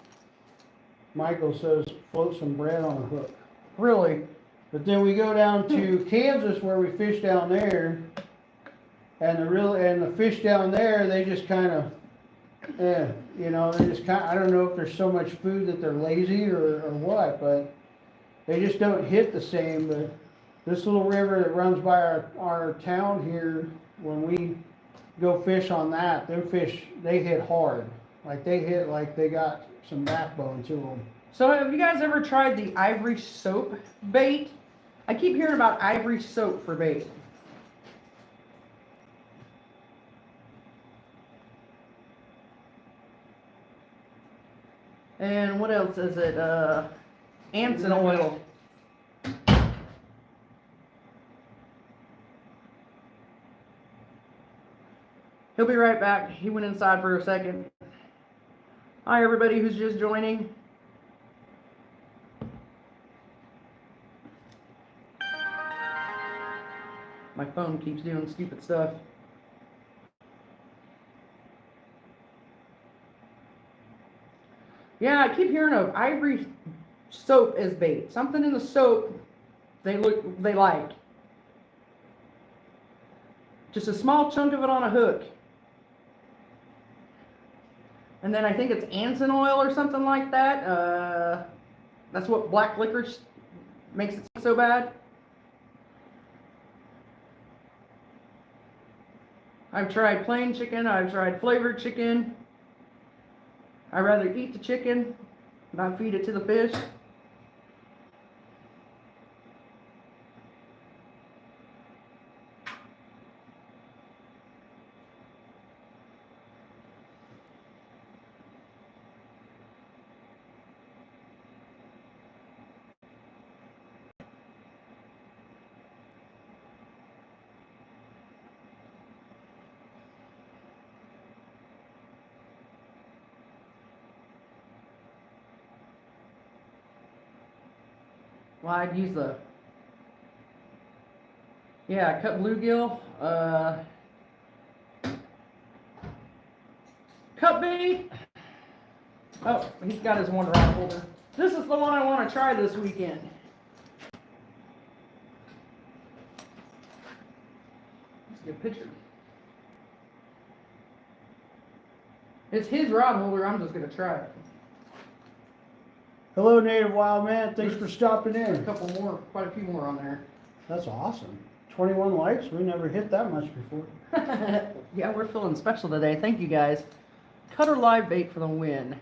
Michael says, float some bread on a hook. Really? But then we go down to Kansas where we fish down there, and the fish down there, they just kind of, you know, they just kind. I don't know if there's so much food that they're lazy or what, but they just don't hit the same. But this little river that runs by our town here, when we go fish on that, them fish, they hit hard. Like they hit like they got some backbone to them. So have you guys ever tried the ivory soap bait? I keep hearing about ivory soap for bait. And what else is it? Anson oil. He'll be right back. He went inside for a second. Hi, everybody who's just joining. My phone keeps doing stupid stuff. Yeah, I keep hearing of ivory soap as bait. Something in the soap they like. Just a small chunk of it on a hook. And then I think it's Anson oil or something like that. That's what black licorice makes it so bad. I've tried plain chicken, I've tried flavored chicken. I'd rather eat the chicken, not feed it to the fish. Well, I'd use the, yeah, cut bluegill, cut bait. Oh, he's got his one rod holder. This is the one I want to try this weekend. Let's get a picture. It's his rod holder, I'm just going to try it. Hello, Native Wild Man. Thanks for stopping A in. couple more, quite a few more on there. That's awesome. 21 likes. We never hit that much before. Yeah, we're feeling special today. Thank you guys. Cutter live bait for the win.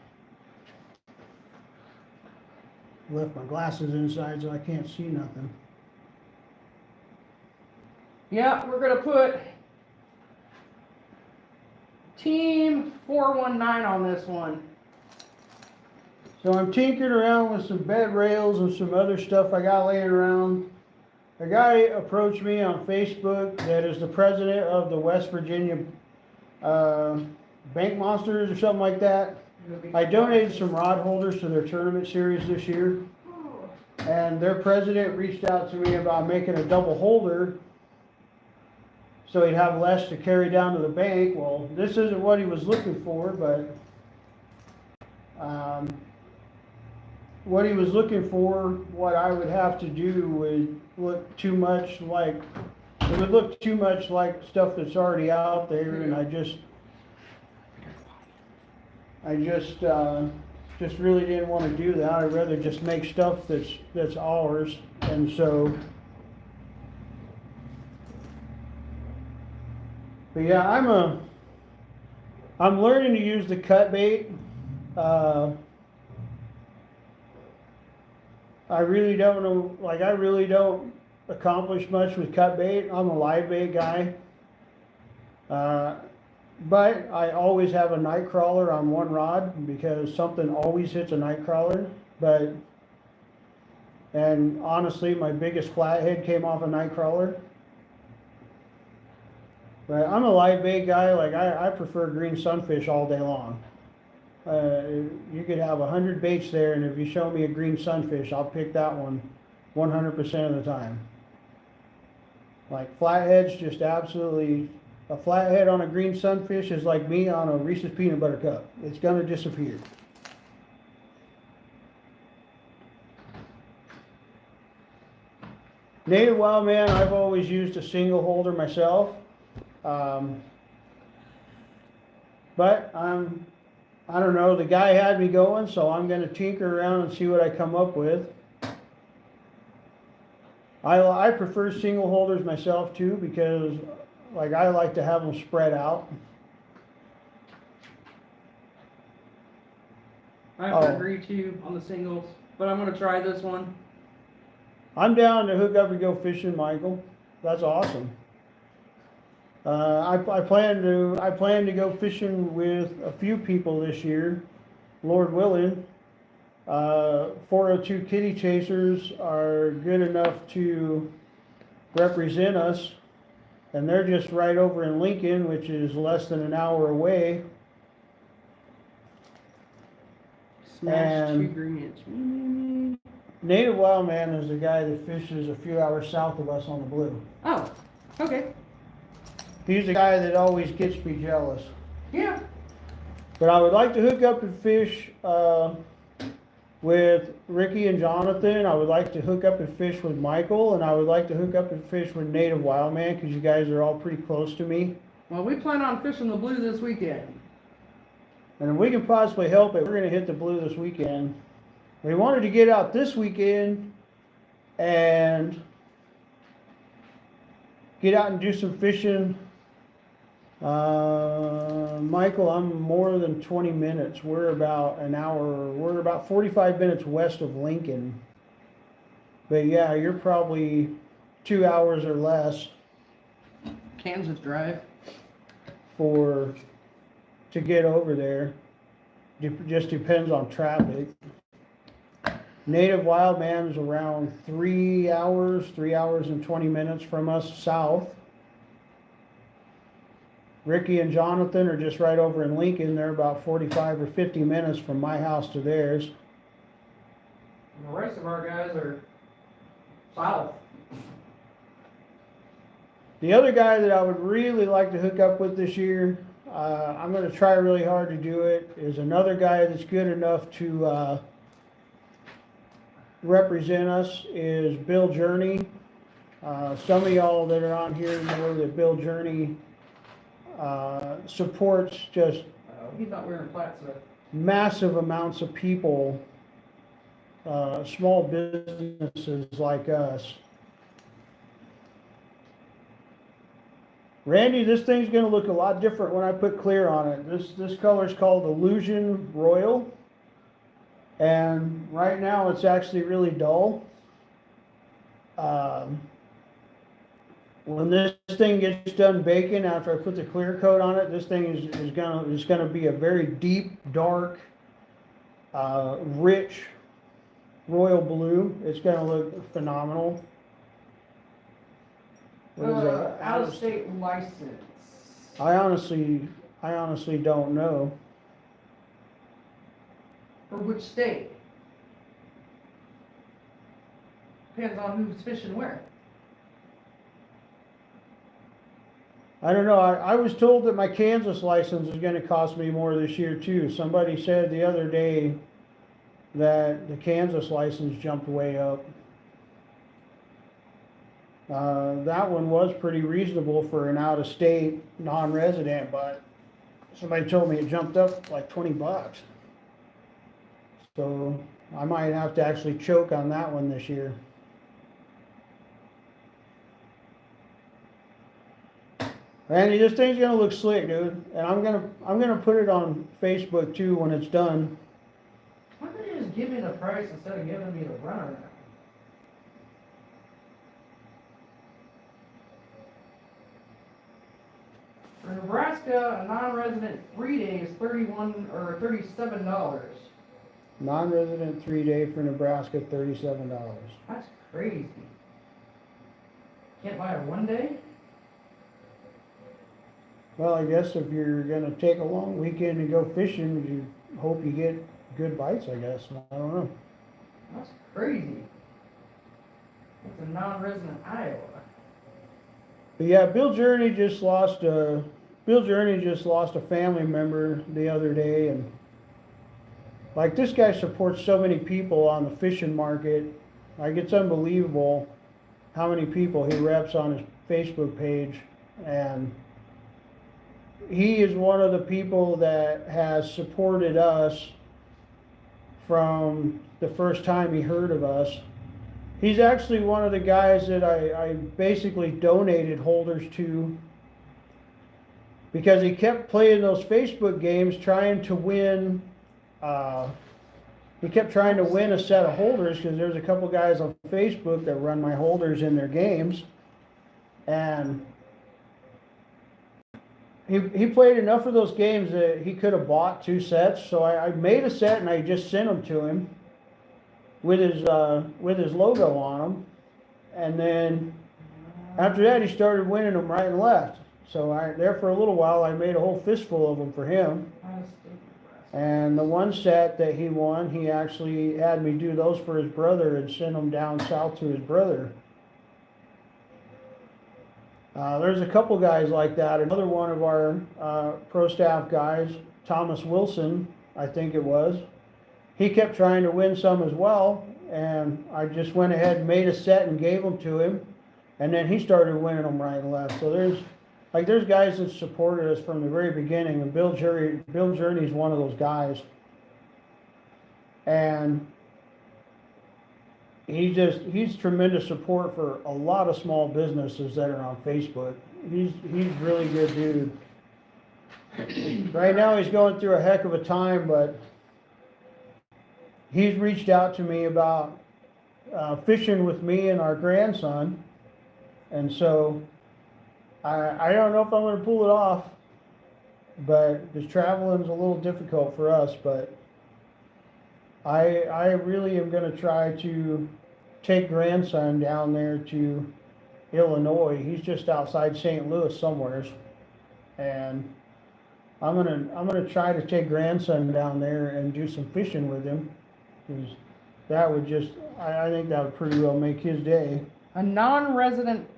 Left my glasses inside so I can't see nothing. Yeah, we're going to put Team 419 on this one. So I'm tinkering around with some bed rails and some other stuff I got laying around. A guy approached me on Facebook that is the president of the West Virginia Bank Monsters or something like that. I donated some rod holders to their tournament series this year. And their president reached out to me about making a double holder so he'd have less to carry down to the bank. Well, this isn't what he was looking for, but what he was looking for, what I would have to do would look too much like, it would look too much like stuff that's already out there, and I just really didn't want to do that. I'd rather just make stuff that's ours. And so, but yeah, I'm learning to use the cut bait. I really don't know, like I really don't accomplish much with cut bait. I'm a live bait guy. But I always have a night crawler on one rod because something always hits a night crawler. And honestly, my biggest flathead came off a night crawler. But I'm a live bait guy. Like I prefer green sunfish all day long. You could have 100 baits there, and if you show me a green sunfish, I'll pick that one 100% of the time. Like flatheads, just absolutely. A flathead on a green sunfish is like me on a Reese's peanut butter cup. It's gonna disappear. Native wild man, I've always used a single holder myself. But I don't know, the guy had me going, so I'm gonna tinker around and see what I come up with. I prefer single holders myself too, because like I like to have them spread out. I have to agree too on the singles, but I'm gonna try this one. I'm down to hook up and go fishing, Michael. That's awesome. I plan to go fishing with a few people this year, Lord willing. 402 Kitty Chasers are good enough to represent us, and they're just right over in Lincoln, which is less than an hour away. Smash 2 green. Native Wild Man is the guy that fishes a few hours south of us on the Blue. Oh, okay. He's the guy that always gets me jealous. Yeah. But I would like to hook up and fish with Ricky and Jonathan. I would like to hook up and fish with Michael, and I would like to hook up and fish with Native Wild Man, because you guys are all pretty close to me. Well, we plan on fishing the Blue this weekend. And if we can possibly help it, we're going to hit the Blue this weekend. We wanted to get out this weekend and get out and do some fishing. Michael, I'm more than 20 minutes. We're about an hour. We're about 45 minutes west of Lincoln. But yeah, you're probably 2 hours or less Kansas Drive. to get over there. Just depends on traffic. Native Wild Man is around 3 hours and 20 minutes from us south. Ricky and Jonathan are just right over in Lincoln. They're about 45 or 50 minutes from my house to theirs. And the rest of our guys are south. The other guy that I would really like to hook up with this year, I'm going to try really hard to do it, is another guy that's good enough to represent us, is Bill Journey. Some of y'all that are on here know that Bill Journey supports just He's not wearing a flat set. massive amounts of people, small businesses like us. Randy, this thing's going to look a lot different when I put clear on it. This color is called Illusion Royal, and right now it's actually really dull. When this thing gets done baking, after I put the clear coat on it, this thing is gonna be a very deep, dark, rich royal blue. It's gonna look phenomenal. What is that? Out of state license. I honestly don't know. For which state? Depends on who's fishing where. I don't know. I was told that my Kansas license is going to cost me more this year too. Somebody said the other day that the Kansas license jumped way up. That one was pretty reasonable for an out-of-state non-resident, but somebody told me it jumped up like $20. So I might have to actually choke on that one this year. Randy, this thing's gonna look slick, dude, and I'm gonna put it on Facebook too when it's done. Why don't you just give me the price instead of giving me the runaround? For Nebraska, a non-resident 3-day is $31 or $37. Non-resident 3-day for Nebraska, $37. That's crazy. Can't buy a 1-day? Well, I guess if you're gonna take a long weekend and go fishing, you hope you get good bites, I guess. I don't know. That's crazy. That's a non-resident Iowa. But yeah, Bill Journey just lost a family member the other day, and like this guy supports so many people on the fishing market. Like it's unbelievable how many people he reps on his Facebook page, and he is one of the people that has supported us from the first time he heard of us. He's actually one of the guys that I basically donated holders to, because he kept playing those Facebook games trying to win. He kept trying to win a set of holders, because there's a couple guys on Facebook that run my holders in their games. And he played enough of those games that he could have bought 2 sets. So I made a set and I just sent them to him with his logo on them. And then after that, he started winning them right and left. So there for a little while, I made a whole fistful of them for him. And the one set that he won, he actually had me do those for his brother and send them down south to his brother. There's a couple guys like that. Another one of our pro staff guys, Thomas Wilson, I think it was, he kept trying to win some as well, and I just went ahead and made a set and gave them to him, and then he started winning them right and left. So there's guys that supported us from the very beginning, and Bill Journey's one of those guys. And he's tremendous support for a lot of small businesses that are on Facebook. He's really good dude. Right now he's going through a heck of a time, but he's reached out to me about fishing with me and our grandson, and so I don't know if I'm going to pull it off, but because traveling's a little difficult for us, but I really am going to try to take grandson down there to Illinois. He's just outside St. Louis somewheres, and I'm gonna try to take grandson down there and do some fishing with him, because that would just, I think that would pretty well make his day. A non-resident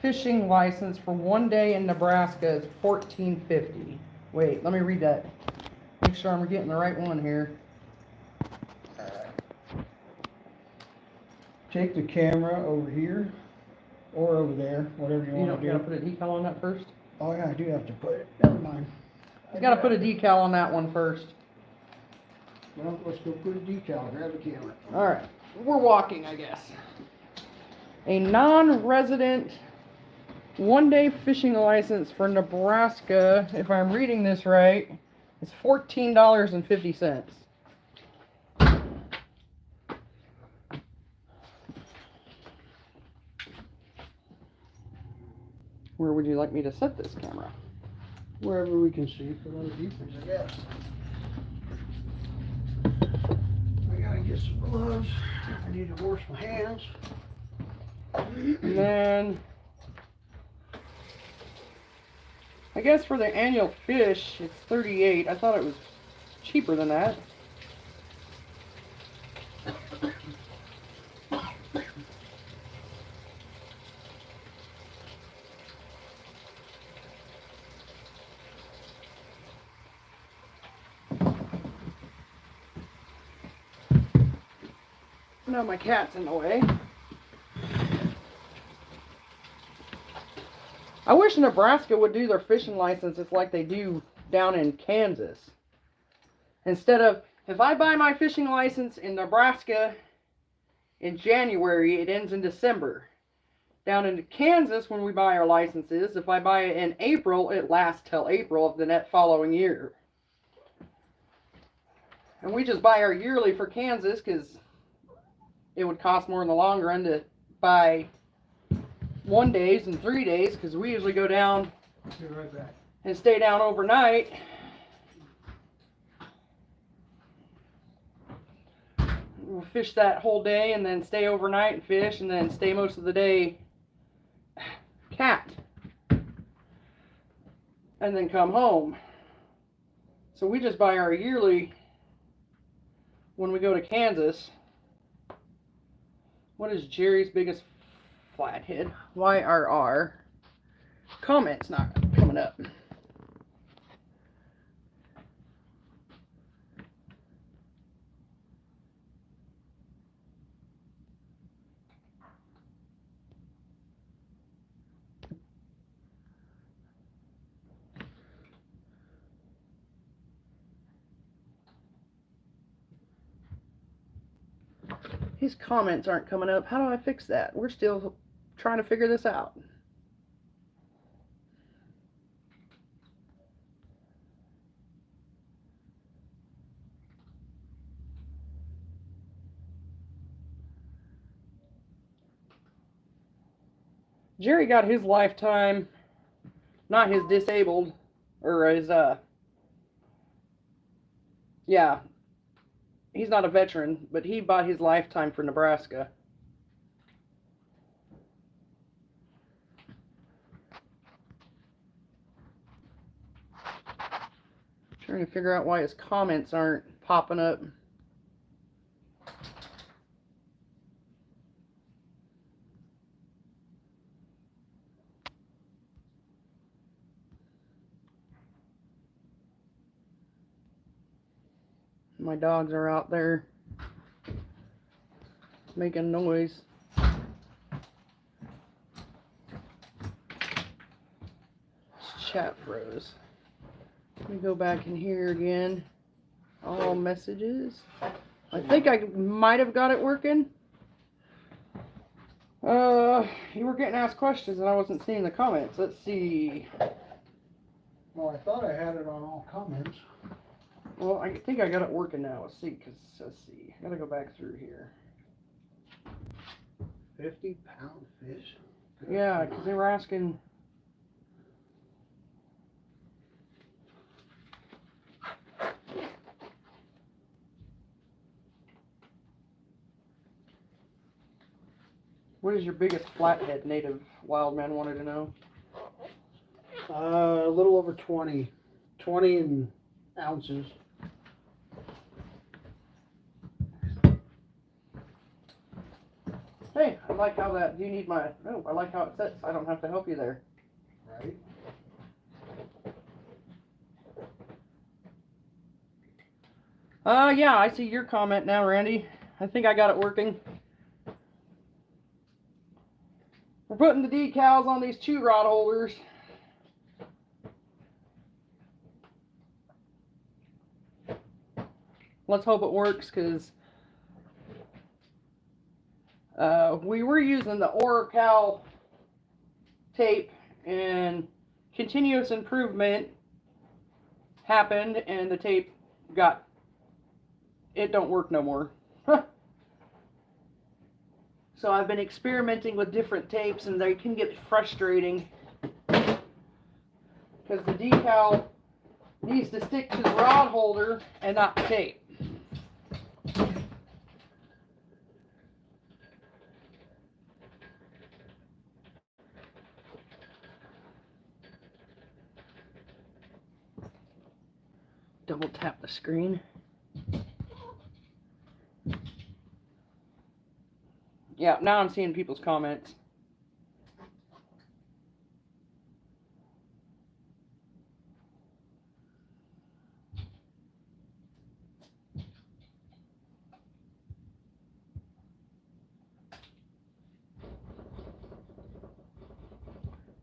fishing license for 1 day in Nebraska is $14.50. Wait, let me read that. Make sure I'm getting the right one here. Take the camera over here or over there, whatever you want to do. You gotta put a decal on that first? Oh yeah, I do have to put it. Never mind. You gotta put a decal on that one first. Well, let's go put a decal. Grab the camera. Alright, we're walking, I guess. A non-resident 1-day fishing license for Nebraska, if I'm reading this right, is $14.50. Where would you like me to set this camera? Wherever we can see for those deepers, I guess. I gotta get some gloves. I need to wash my hands. And then, I guess for the annual fish, it's $38. I thought it was cheaper than that. No, my cat's in the way. I wish Nebraska would do their fishing licenses like they do down in Kansas. Instead of, if I buy my fishing license in Nebraska in January, it ends in December. Down in Kansas, when we buy our licenses, if I buy it in April, it lasts till April of the net following year. And we just buy our yearly for Kansas because it would cost more in the long run to buy 1 days and 3 days, because we usually go down Be right back. and stay down overnight. We'll fish that whole day and then stay overnight and fish and then stay most of the day cat. And then come home. So we just buy our yearly when we go to Kansas. What is Jerry's biggest flathead? YRR. Comments not coming up. His comments aren't coming up. How do I fix that? We're still trying to figure this out. Jerry got his lifetime, not his disabled, or his, yeah, he's not a veteran, but he bought his lifetime for Nebraska. Trying to figure out why his comments aren't popping up. My dogs are out there making noise. Chat froze. Let me go back in here again. All messages. I think I might have got it working. You were getting asked questions and I wasn't seeing the comments. Let's see. Well, I thought I had it on all comments. Well, I think I got it working now. Let's see. I gotta go back through here. 50-pound fish? Yeah, because they were asking. What is your biggest flathead? Native Wildman wanted to know. A little over 20. 20 in ounces. Hey, I like how that. Do you need my? Oh, I like how it sits. I don't have to help you there. Right. Yeah, I see your comment now, Randy. I think I got it working. We're putting the decals on these chew rod holders. Let's hope it works, because we were using the Oracal tape, and continuous improvement happened, and the tape it don't work no more. So I've been experimenting with different tapes, and they can get frustrating because the decal needs to stick to the rod holder and not the tape. Double tap the screen. Yeah, now I'm seeing people's comments.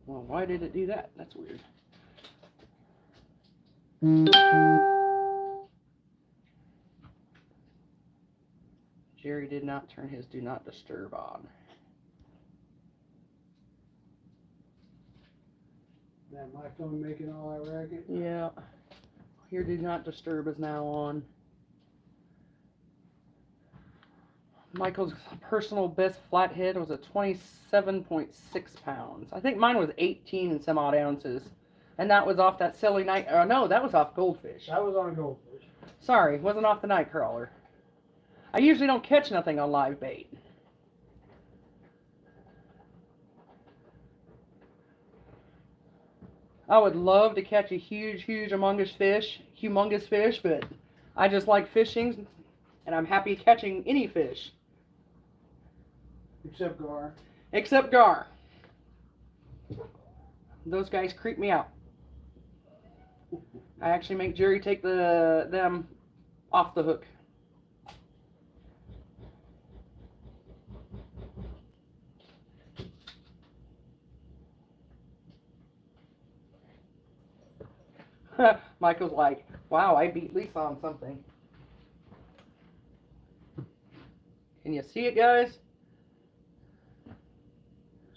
Well, why did it do that? That's weird. Jerry did not turn his do not disturb on. That my phone making all that racket? Yeah. Your do not disturb is now on. Michael's personal best flathead was a 27.6 pounds. I think mine was 18 and some odd ounces. And that was off that silly night. No, that was off goldfish. That was on goldfish. Sorry, wasn't off the night crawler. I usually don't catch nothing on live bait. I would love to catch a huge humongous fish, but I just like fishing, and I'm happy catching any fish. Except gar. Except gar. Those guys creep me out. I actually make Jerry take them off the hook. Michael's like, wow, I beat Lisa on something. Can you see it, guys?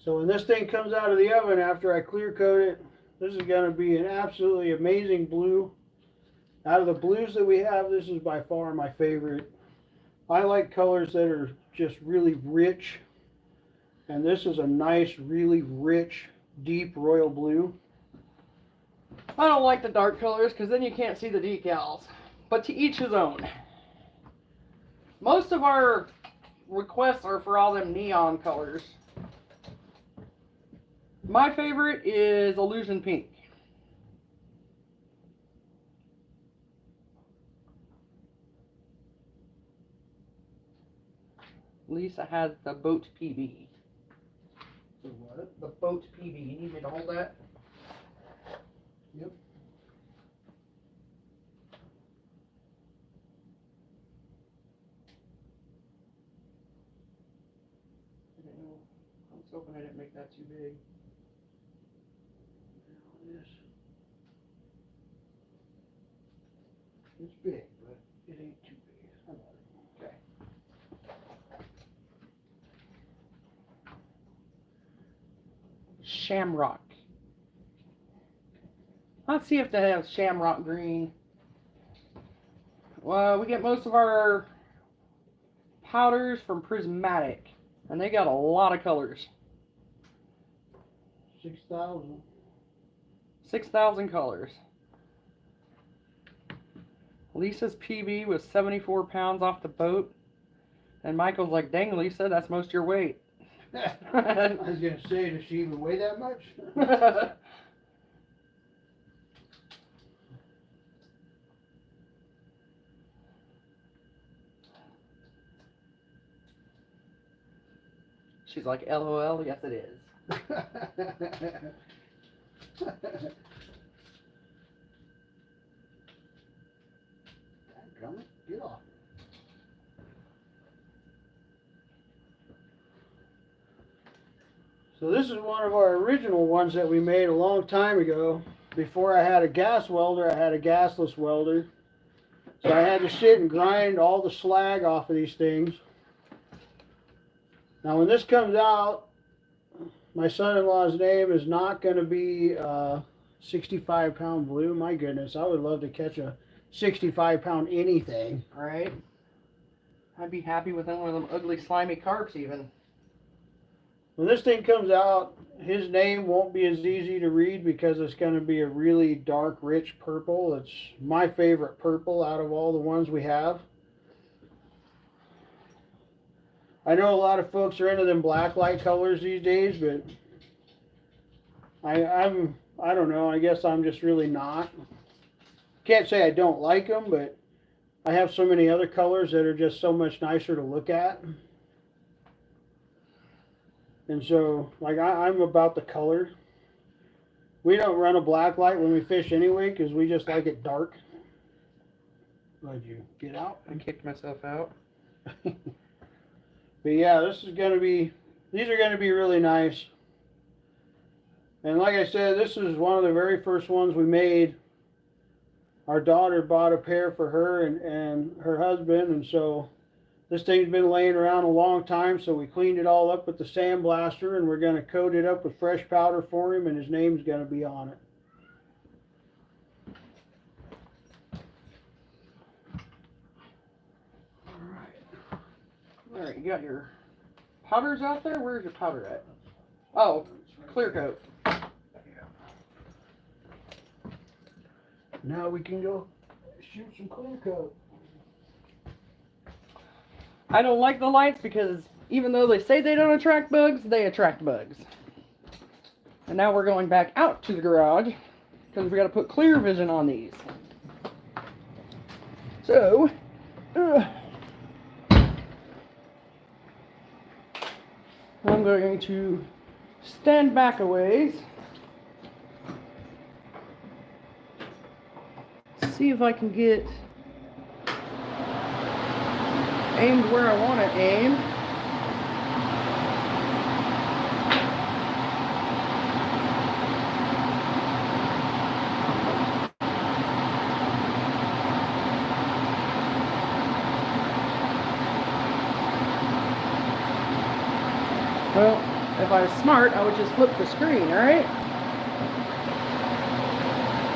So when this thing comes out of the oven after I clear coat it, this is going to be an absolutely amazing blue. Out of the blues that we have, this is by far my favorite. I like colors that are just really rich. And this is a nice, really rich, deep royal blue. I don't like the dark colors because then you can't see the decals. But to each his own. Most of our requests are for all them neon colors. My favorite is Illusion Pink. Lisa has the boat PB. The what? The boat PB. You need me to hold that? Yep. I was hoping I didn't make that too big. It's big, but it ain't too big. Okay. Shamrock. Let's see if they have shamrock green. Well, we get most of our powders from Prismatic, and they got a lot of colors. 6,000. 6,000 colors. Lisa's PB was 74 pounds off the boat, and Michael's like, dang, Lisa, that's most of your weight. I was going to say, does she even weigh that much? She's like, LOL, yes it is. Get off. So this is one of our original ones that we made a long time ago. Before I had a gas welder, I had a gasless welder. So I had to sit and grind all the slag off of these things. Now when this comes out, my son-in-law's name is not going to be 65-pound blue. My goodness, I would love to catch a 65-pound anything. Right? I'd be happy with one of them ugly, slimy carps even. When this thing comes out, his name won't be as easy to read because it's going to be a really dark, rich purple. It's my favorite purple out of all the ones we have. I know a lot of folks are into them black light colors these days, but I don't know. I guess I'm just really not. Can't say I don't like them, but I have so many other colors that are just so much nicer to look at. And so, like, I'm about the color. We don't run a black light when we fish anyway because we just like it dark. Why'd you get out? I kicked myself out. But yeah, these are going to be really nice. And like I said, this is one of the very first ones we made. Our daughter bought a pair for her and her husband, and so this thing's been laying around a long time, so we cleaned it all up with the sandblaster, and we're going to coat it up with fresh powder for him, and his name's going to be on it. Alright, you got your powders out there? Where's your powder at? Oh, clear coat. Now we can go shoot some clear coat. I don't like the lights because even though they say they don't attract bugs, they attract bugs. And now we're going back out to the garage because we got to put clear vision on these. So, I'm going to stand back a ways. See if I can get aimed where I want to aim. Well, if I was smart, I would just flip the screen, alright?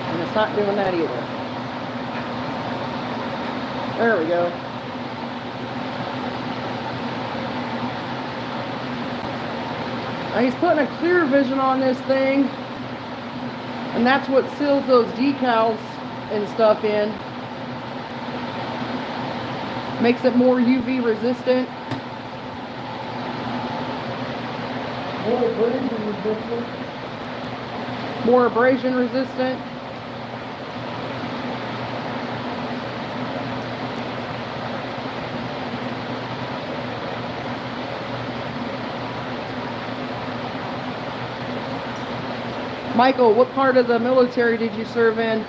And it's not doing that either. There we go. Now he's putting a clear vision on this thing, and that's what seals those decals and stuff in. Makes it more UV resistant. More abrasion resistant. More abrasion resistant. Michael, what part of the military did you serve in?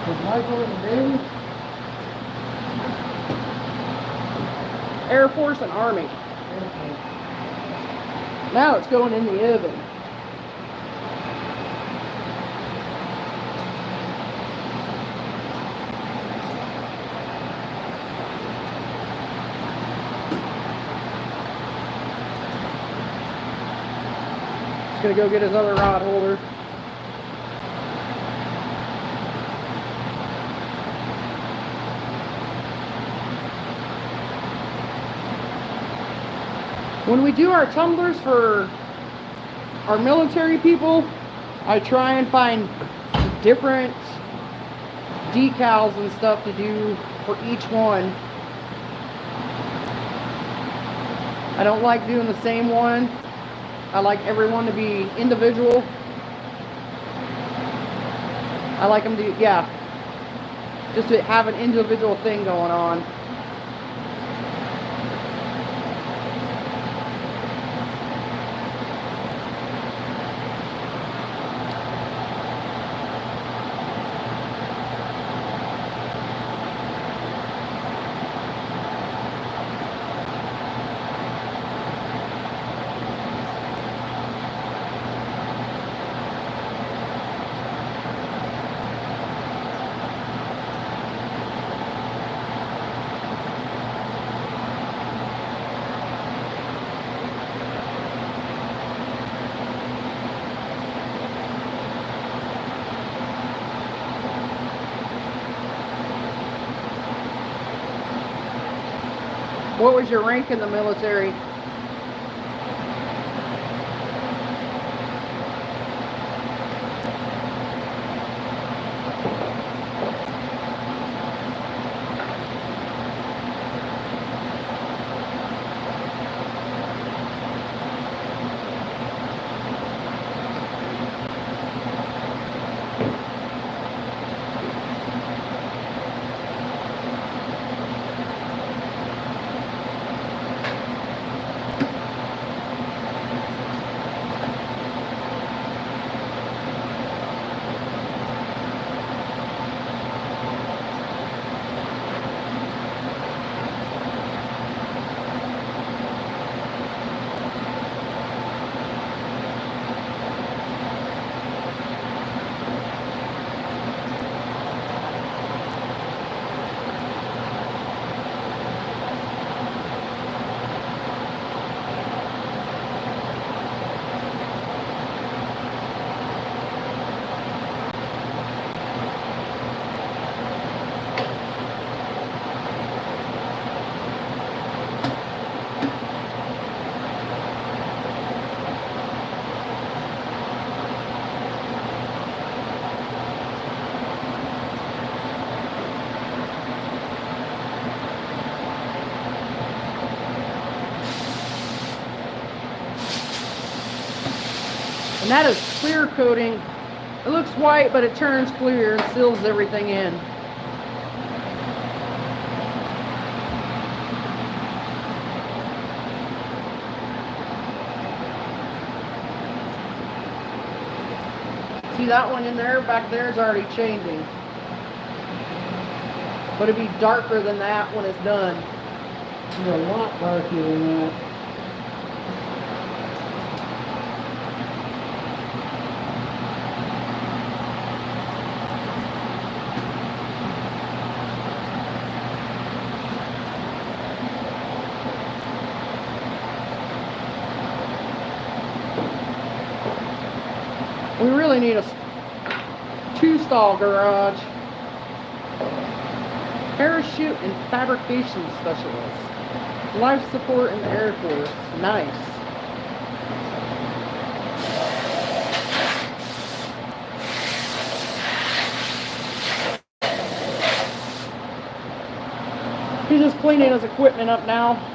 Was Michael in the Navy? Air Force and Army. Now it's going in the oven. He's gonna go get his other rod holder. When we do our tumblers for our military people, I try and find different decals and stuff to do for each one. I don't like doing the same one. I like everyone to be individual. I like them to, yeah, just to have an individual thing going on. What was your rank in the military? And that is clear coating. It looks white, but it turns clear and seals everything in. See that one in there? Back there is already changing. But it'd be darker than that when it's done. It's a lot darker than that. We really need a 2-stall garage. Parachute and fabrication specialist. Life support in the Air Force. Nice. He's just cleaning his equipment up now.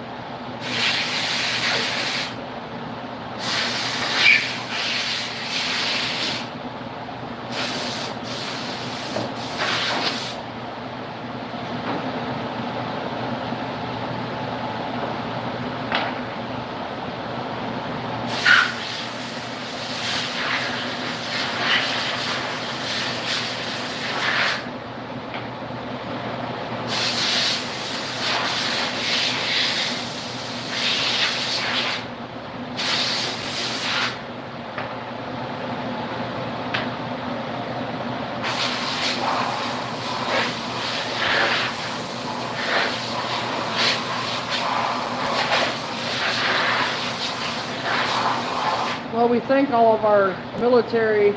Well, we thank all of our military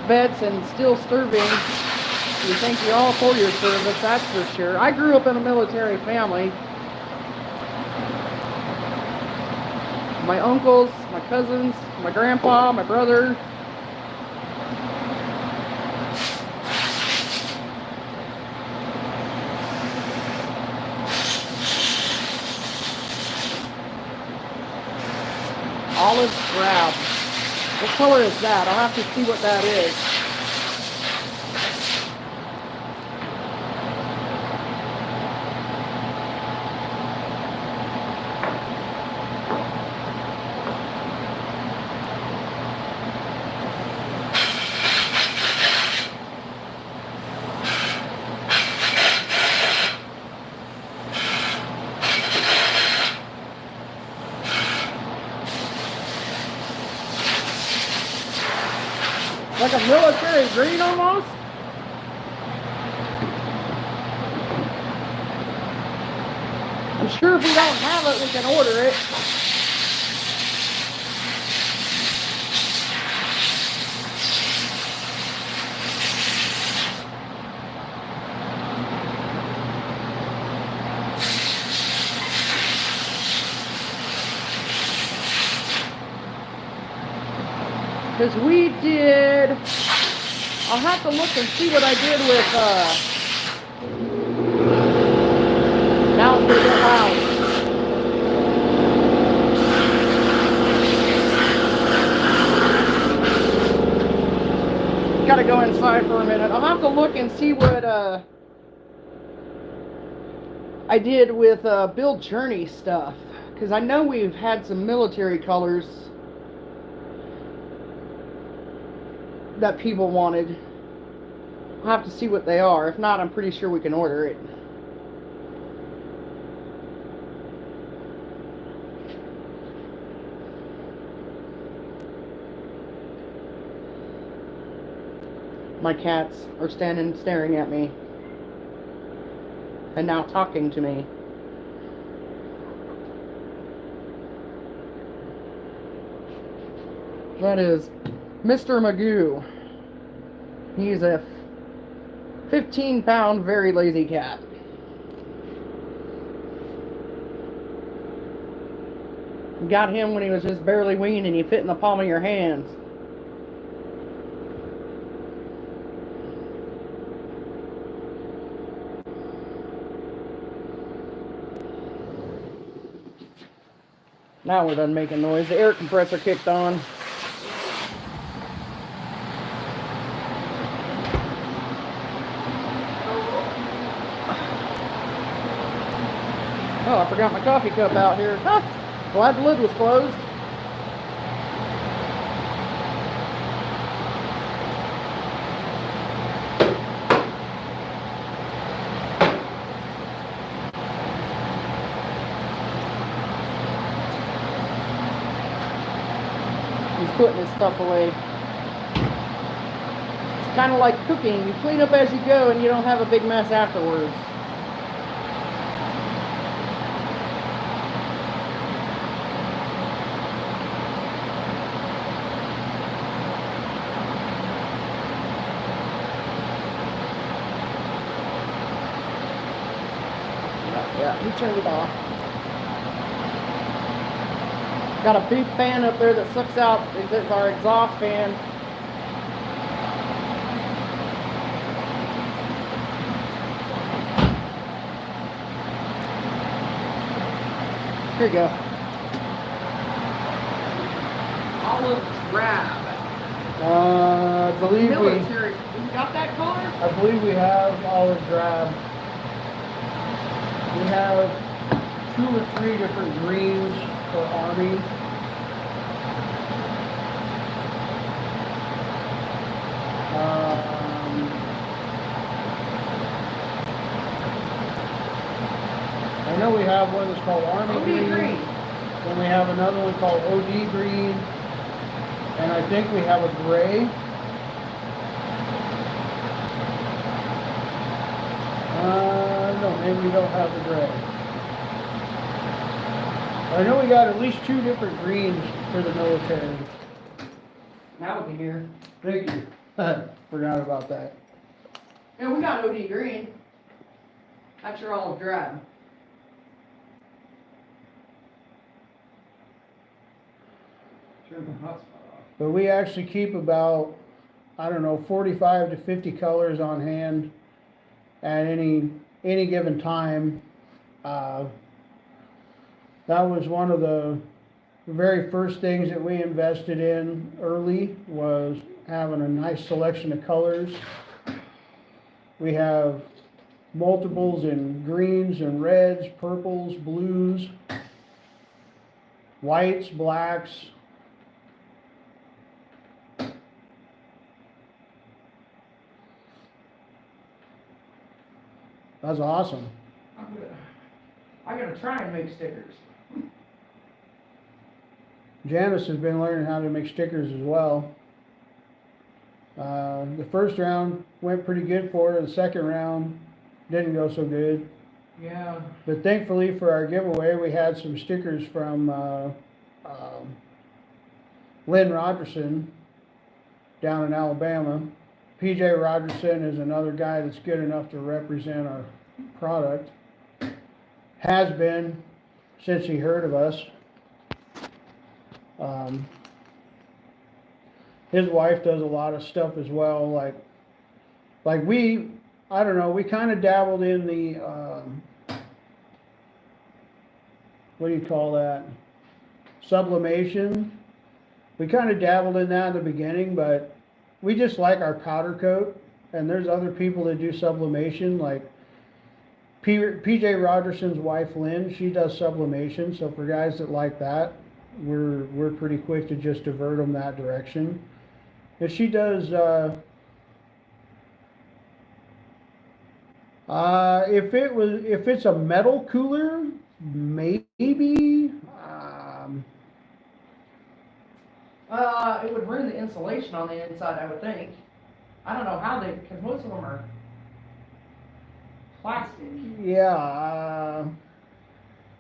vets and still serving. We thank you all for your service, that's for sure. I grew up in a military family. My uncles, my cousins, my grandpa, my brother. Olive drab. What color is that? I'll have to see what that is. Like a military green almost? I'm sure if we don't have it, we can order it. Because we did, I'll have to look and see what I did with, now it's gonna get loud. Gotta go inside for a minute. I'll have to look and see what, I did with, Bill Journey stuff. Because I know we've had some military colors that people wanted. I'll have to see what they are. If not, I'm pretty sure we can order it. My cats are standing staring at me and now talking to me. That is Mr. Magoo. He's a 15-pound, very lazy cat. Got him when he was just barely weaned and he fit in the palm of your hands. Now we're done making noise. The air compressor kicked on. Oh, I forgot my coffee cup out here. Huh, glad the lid was closed. He's putting his stuff away. It's kind of like cooking. You clean up as you go and you don't have a big mess afterwards. Yeah, he turned it off. Got a big fan up there that sucks out. It's our exhaust fan. Here you go. Olive drab. I believe Military. You got that color? I believe we have olive drab. We have 2 or 3 different greens for Army. I know we have one that's called Army OD green. green. Then we have another one called OD green. And I think we have a gray. No, maybe we don't have the gray. I know we got at least 2 different greens for the military. Now we can hear. Thank you. Forgot about that. Yeah, we got OD green. That's your olive drab. Turn the hotspot off. But we actually keep about, I don't know, 45 to 50 colors on hand at any given time. That was one of the very first things that we invested in early, was having a nice selection of colors. We have multiples in greens and reds, purples, blues, whites, blacks. That's awesome. I gotta try and make stickers. Janice has been learning how to make stickers as well. The first round went pretty good for her. The second round didn't go so good. Yeah. But thankfully for our giveaway, we had some stickers from Lynn Rogerson down in Alabama. PJ Rogerson is another guy that's good enough to represent our product. Has been since he heard of us. His wife does a lot of stuff as well. Like we, I don't know, we kind of dabbled in the, what do you call that? Sublimation. We kind of dabbled in that in the beginning, but we just like our powder coat. And there's other people that do sublimation, like PJ Rogerson's wife Lynn, she does sublimation. So for guys that like that, we're pretty quick to just divert them that direction. And she does if it's a metal cooler, maybe it would ruin the insulation on the inside, I would think. I don't know how they, because most of them are plastic. Yeah,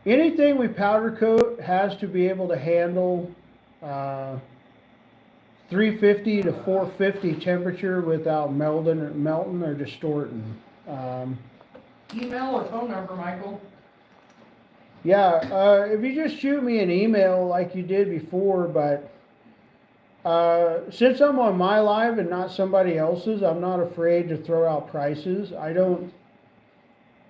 anything we powder coat has to be able to handle 350 to 450 temperature without melting or distorting. Email or phone number, Michael? Yeah, if you just shoot me an email like you did before, but since I'm on my live and not somebody else's, I'm not afraid to throw out prices. I don't.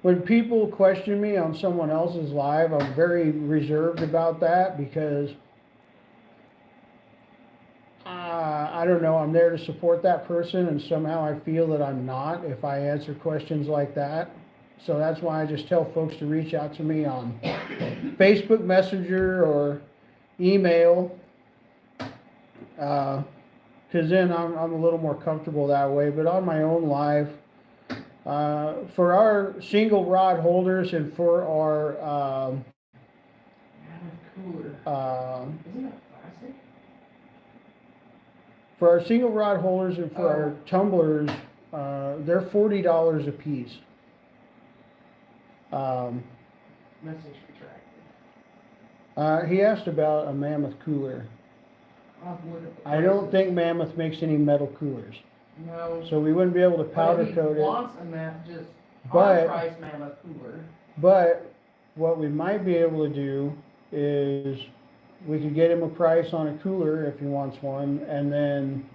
When people question me on someone else's live, I'm very reserved about that because I don't know, I'm there to support that person, and somehow I feel that I'm not if I answer questions like that. So that's why I just tell folks to reach out to me on Facebook Messenger or email. Because then I'm a little more comfortable that way. But on my own live, for our single rod holders and for our Cooler. Isn't it plastic? for our single rod holders and for our tumblers, they're $40 a piece. Message retracted. He asked about a Mammoth cooler. I'll have to look at the I don't prices. think Mammoth makes any metal coolers, No. so we wouldn't be able to powder But if coat he it. wants a just But- price Mammoth cooler. But what we might be able to do is we could get him a price on a cooler if he wants one, and then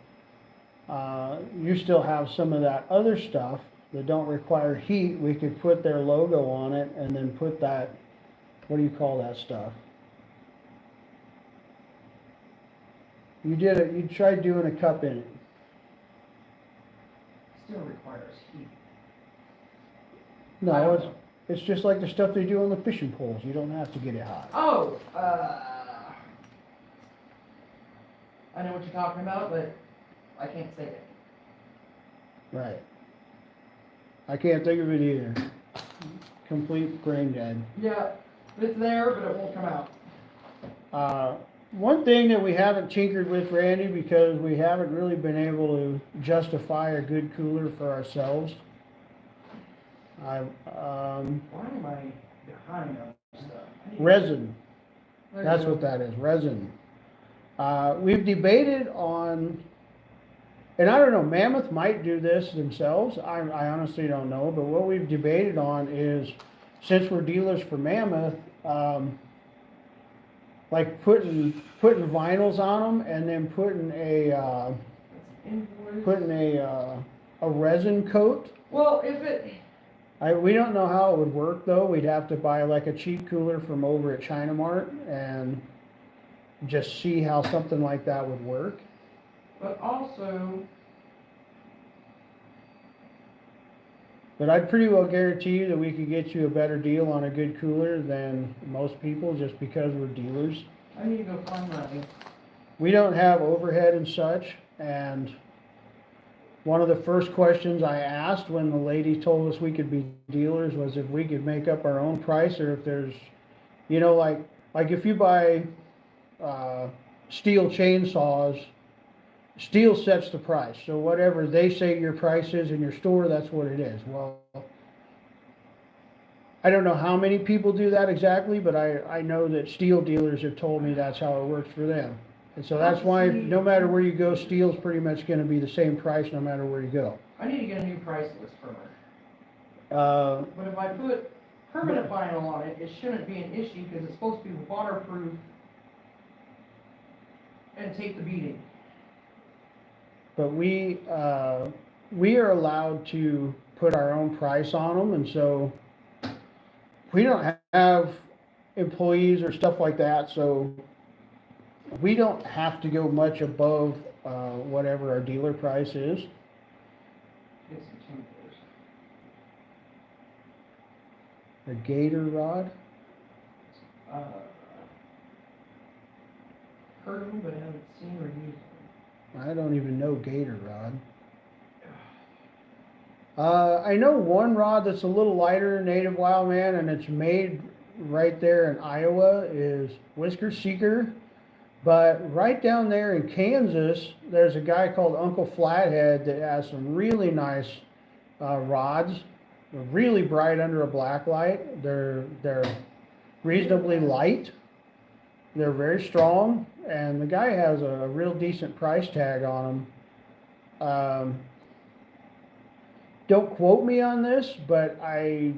you still have some of that other stuff that don't require heat. We could put their logo on it and then put that, what do you call that stuff? You did it, you tried doing a cup in it. Still requires heat. I No, don't it's, know. it's just like the stuff they do on the fishing poles. You don't have to get it hot. Oh, I know what you're talking about, but I can't say it. Right. I can't think of it either. Complete brain dead. Yeah, it's there, but it won't come out. One thing that we haven't tinkered with, Randy, because we haven't really been able to justify a good cooler for ourselves. Why am I behind on stuff? Resin. There you That's go. what that is, resin. We've debated on, and I don't know, Mammoth might do this themselves. I honestly don't know, but what we've debated on is, since we're dealers for Mammoth, like putting vinyls on them and then putting a resin coat. Well, if it, We don't know how it would work though. We'd have to buy like a cheap cooler from over at China Mart and just see how something like that would work. but also, But I'd pretty well guarantee you that we could get you a better deal on a good cooler than most people just because we're dealers. I need to go find my, We don't have overhead and such, and one of the first questions I asked when the lady told us we could be dealers was if we could make up our own price, or if there's, you know, like if you buy steel chainsaws, steel sets the price. So whatever they say your price is in your store, that's what it is. Well, I don't know how many people do that exactly, but I know that steel dealers have told me that's how it works for them. And so that's why no matter where you go, steel's pretty much gonna be the same price no matter where you go. I need to get a new price list for her. But if I put permanent vinyl on it, it shouldn't be an issue because it's supposed to be waterproof and take the beating. But we are allowed to put our own price on them, and so we don't have employees or stuff like that, so we don't have to go much above whatever our dealer price is. Get some tumblers. A gator rod. Heard of them, but haven't seen or used them. I don't even know gator rod. I know one rod that's a little lighter than Native Wild Man, and it's made right there in Iowa, is Whisker Seeker. But right down there in Kansas, there's a guy called Uncle Flathead that has some really nice rods. They're really bright under a black light. They're reasonably light. They're very strong, and the guy has a real decent price tag on them. Don't quote me on this, but I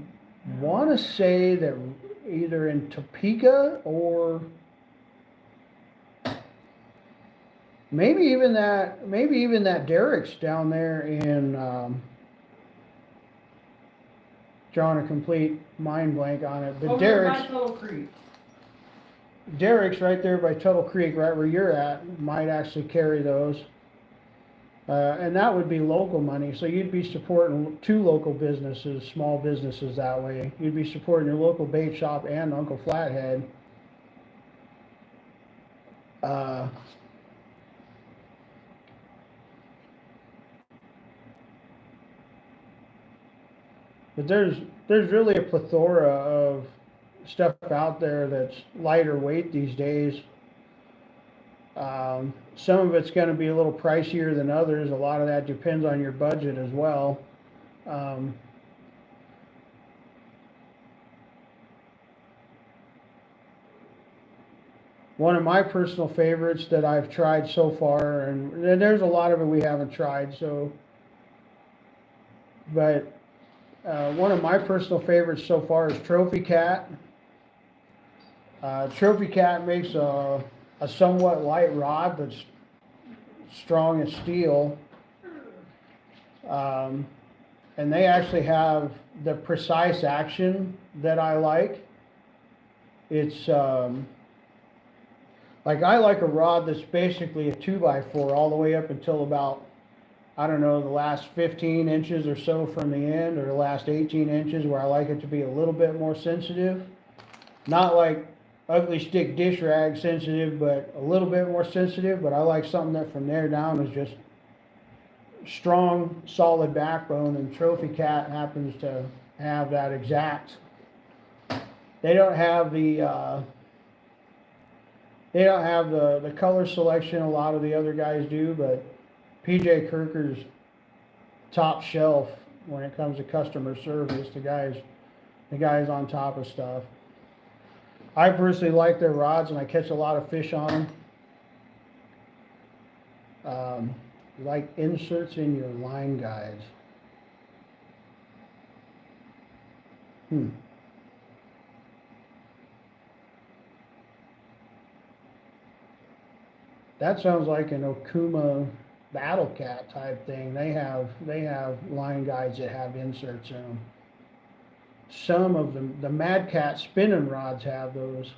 want to say that either in Topeka or maybe even that Derek's down there in drawing a complete mind blank on it. But Over Derek's by Tuttle Creek. Derek's right there by Tuttle Creek, right where you're at, might actually carry those. And that would be local money, so you'd be supporting two local businesses, small businesses that way. You'd be supporting your local bait shop and Uncle Flathead. But there's really a plethora of stuff out there that's lighter weight these days. Some of it's going to be a little pricier than others. A lot of that depends on your budget as well. One of my personal favorites that I've tried so far, and there's a lot of it we haven't tried, but one of my personal favorites so far is Trophy Cat. Trophy Cat makes a somewhat light rod, but strong as steel. And they actually have the precise action that I like. It's like I like a rod that's basically a 2x4 all the way up until about, I don't know, the last 15 inches or so from the end, or the last 18 inches, where I like it to be a little bit more sensitive. Not like ugly stick dish rag sensitive, but a little bit more sensitive. But I like something that from there down is just strong, solid backbone, and Trophy Cat happens to have that exact. They don't have the color selection a lot of the other guys do, but PJ Kirker's top shelf when it comes to customer service. The guy's on top of stuff. I personally like their rods, and I catch a lot of fish on them. Like inserts in your line guides. That sounds like an Okuma Battle Cat type thing. They have line guides that have inserts in them. Some of them, the Mad Cat spinning rods have those.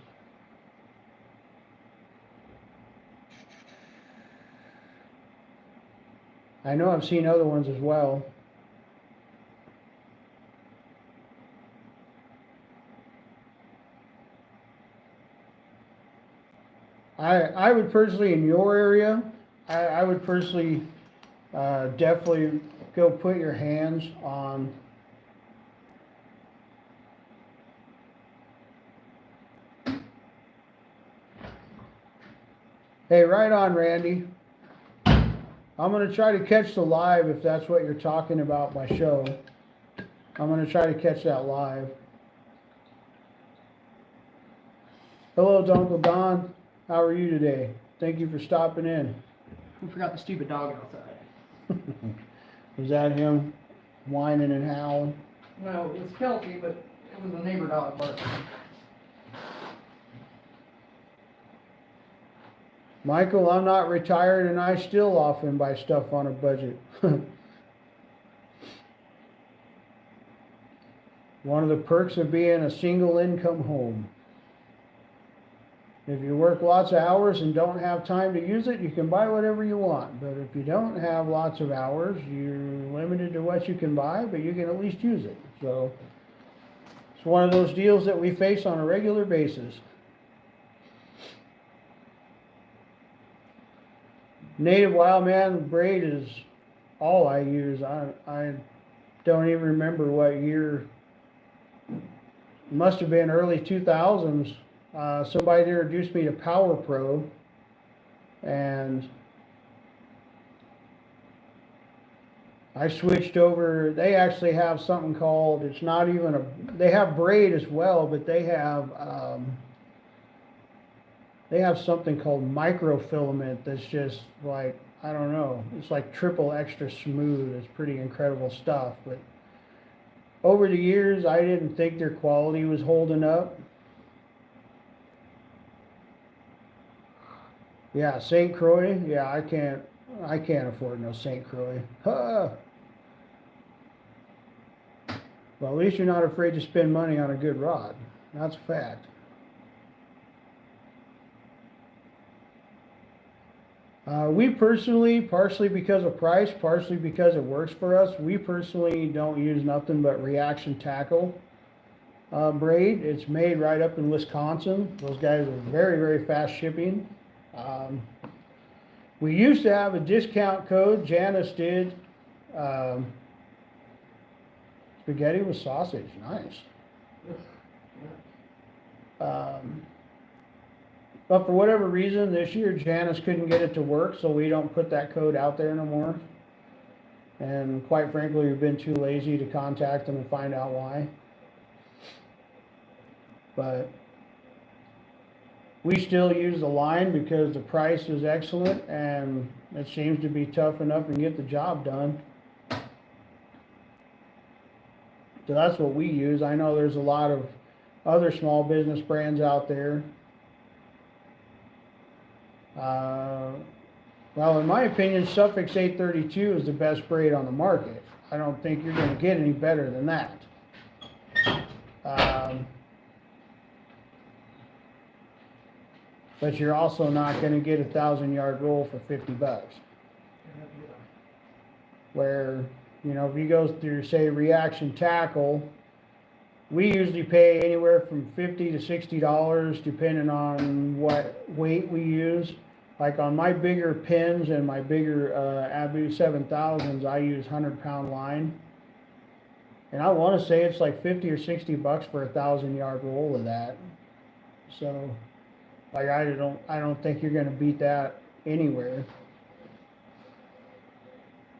I know I've seen other ones as well. I would personally, in your area, I would personally definitely go put your hands on Hey, right on, Randy. I'm going to try to catch the live if that's what you're talking about by show. I'm going to try to catch that live. Hello, Uncle Don. How are you today? Thank you for stopping in. We forgot the stupid dog outside. Was that him whining and howling? Well, it was Kelsey, but it was a neighbor dog barking. Michael, I'm not retired and I still often buy stuff on a budget. One of the perks of being a single income home. If you work lots of hours and don't have time to use it, you can buy whatever you want. But if you don't have lots of hours, you're limited to what you can buy, but you can at least use it. So it's one of those deals that we face on a regular basis. Native Wildman braid is all I use. I don't even remember what year. It must have been early 2000s. Somebody introduced me to Power Pro, and I switched over. They actually have something called, it's not even a, they have braid as well, but they have something called microfilament that's just like, I don't know, it's like triple extra smooth. It's pretty incredible stuff. But over the years, I didn't think their quality was holding up. Yeah, St. Croix. Yeah, I can't afford no St. Croix. Well, at least you're not afraid to spend money on a good rod. That's a fact. We personally, partially because of price, partially because it works for us, we personally don't use nothing but reaction tackle braid. It's made right up in Wisconsin. Those guys are very, very fast shipping. Um, we used to have a discount code, Janice did. Um, Spaghetti with sausage, nice. But for whatever reason, this year Janice couldn't get it to work, so we don't put that code out there no more. And quite frankly, we've been too lazy to contact them and find out why. But we still use the line because the price is excellent and it seems to be tough enough and get the job done. So that's what we use. I know there's a lot of other small business brands out there. Well, in my opinion, Suffix 832 is the best braid on the market. I don't think you're going to get any better than that. But you're also not going to get a 1,000-yard roll for $50. Where, you know, if you go through, say, reaction tackle, we usually pay anywhere from $50 to $60 depending on what weight we use. Like on my bigger pins and my bigger Abu 7000s, I use 100-pound line. And I want to say it's like 50 or 60 bucks for a 1,000-yard roll of that. So, like, I don't think you're going to beat that anywhere.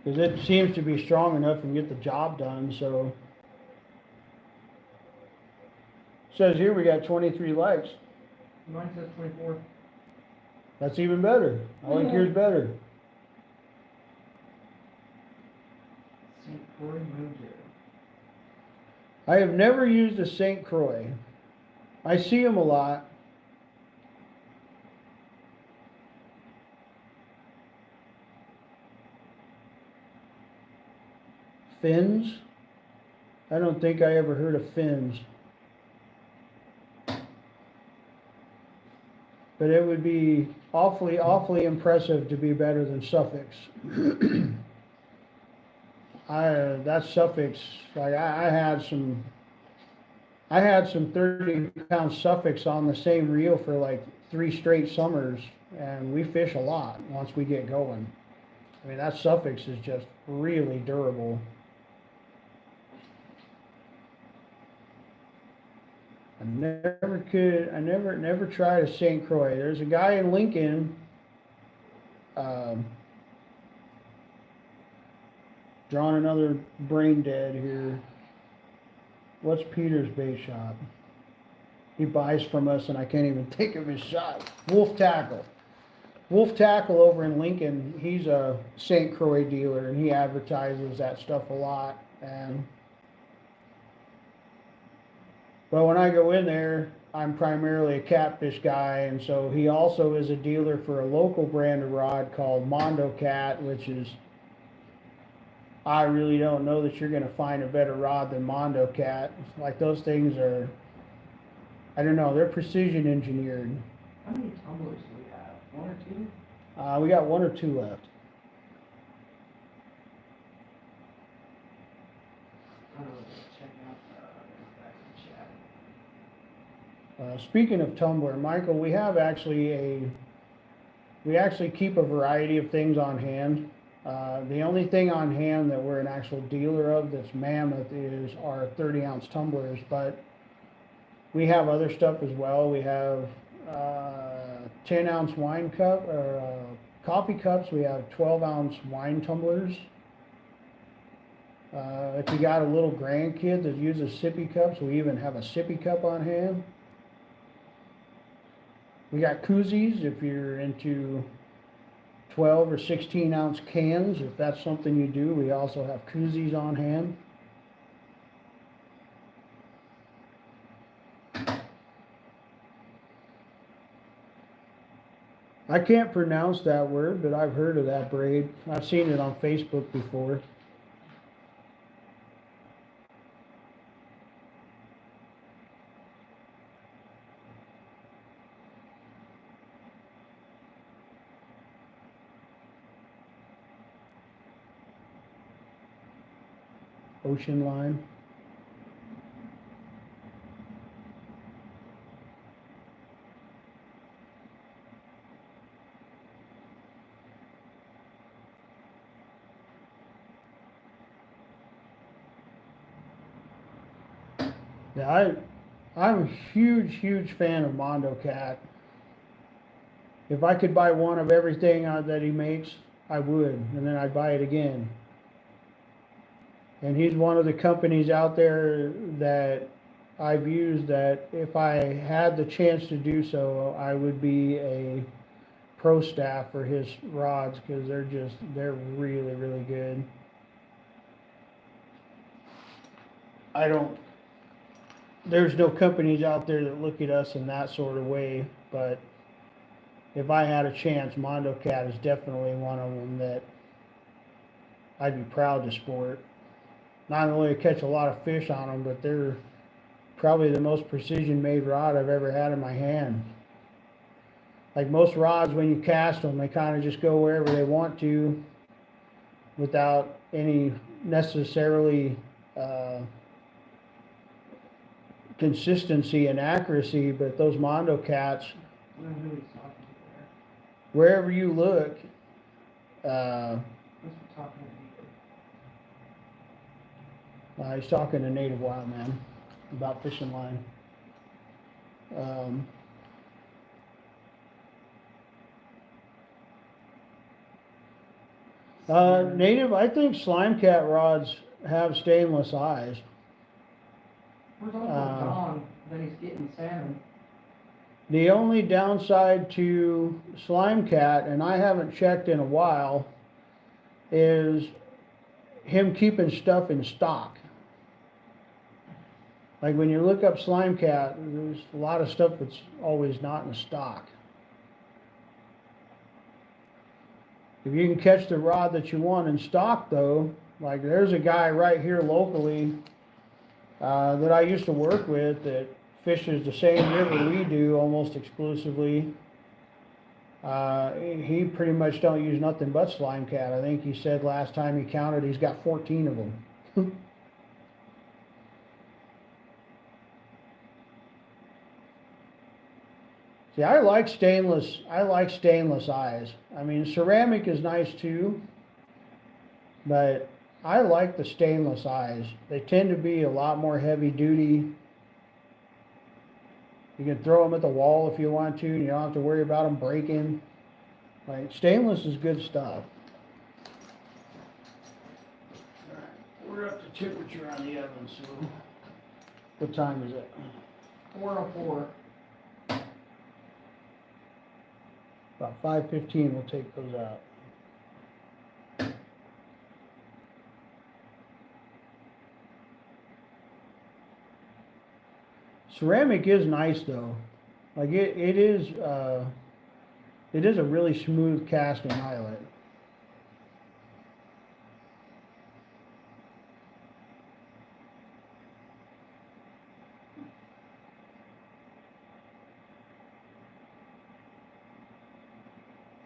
Because it seems to be strong enough and get the job done, so. Says here we got 23 likes. Mine says 24. That's even better. I like yours better. St. Croix Mojo. I have never used a St. Croix. I see them a lot. Fins? I don't think I ever heard of fins. But it would be awfully, awfully impressive to be better than Suffix. That Suffix, like I had some 30-pound Suffix on the same reel for like 3 straight summers, and we fish a lot once we get going. I mean, that Suffix is just really durable. I never tried a St. Croix. There's a guy in Lincoln, drawing another brain dead here. What's Peter's bait shop? He buys from us and I can't even think of his shop. Wolf Tackle. Wolf Tackle over in Lincoln, he's a St. Croix dealer and he advertises that stuff a lot. But when I go in there, I'm primarily a catfish guy, and so he also is a dealer for a local brand of rod called Mondo Cat, which is, I really don't know that you're going to find a better rod than Mondo Cat. Like, those things are, I don't know, they're precision engineered. How many tumblers do we have? 1 or 2? We got 1 or 2 left. I don't know, check out back in chat. Speaking of tumbler, Michael, we actually keep a variety of things on hand. The only thing on hand that we're an actual dealer of that's mammoth is our 30-ounce tumblers, but we have other stuff as well. We have 10-ounce wine cup or coffee cups. We have 12-ounce wine tumblers. If you got a little grandkid that uses sippy cups, we even have a sippy cup on hand. We got koozies if you're into 12 or 16-ounce cans. If that's something you do, we also have koozies on hand. I can't pronounce that word, but I've heard of that braid. I've seen it on Facebook before. ocean line. Yeah, I'm a huge fan of Mondo Cat. If I could buy one of everything that he makes, I would, and then I'd buy it again. And he's one of the companies out there that I've used that if I had the chance to do so, I would be a pro staff for his rods because they're really good. I don't, there's no companies out there that look at us in that sort of way, but if I had a chance, Mondo Cat is definitely one of them that I'd be proud to sport. Not only to catch a lot of fish on them, but they're probably the most precision made rod I've ever had in my hand. Like most rods, when you cast them, they kind of just go wherever they want to without any necessarily consistency and accuracy, but those Mondo Cats, wherever you look, he's talking to Native Wild Man about fishing line. Native, I think Slime Cat rods have stainless eyes. We're talking about Don, then he's getting salmon. The only downside to Slime Cat, and I haven't checked in a while, is him keeping stuff in stock. Like when you look up Slime Cat, there's a lot of stuff that's always not in stock. If you can catch the rod that you want in stock though, like there's a guy right here locally that I used to work with that fishes the same river we do almost exclusively. He pretty much don't use nothing but Slime Cat. I think he said last time he counted he's got 14 of them. See, I like stainless eyes. I mean, ceramic is nice too, but I like the stainless eyes. They tend to be a lot more heavy duty. You can throw them at the wall if you want to, and you don't have to worry about them breaking. Like, stainless is good stuff. Alright, we're up to temperature on the oven, so what time is it? 4:04. About 5:15, we'll take those out. Ceramic is nice though. Like it is a really smooth casting eyelet.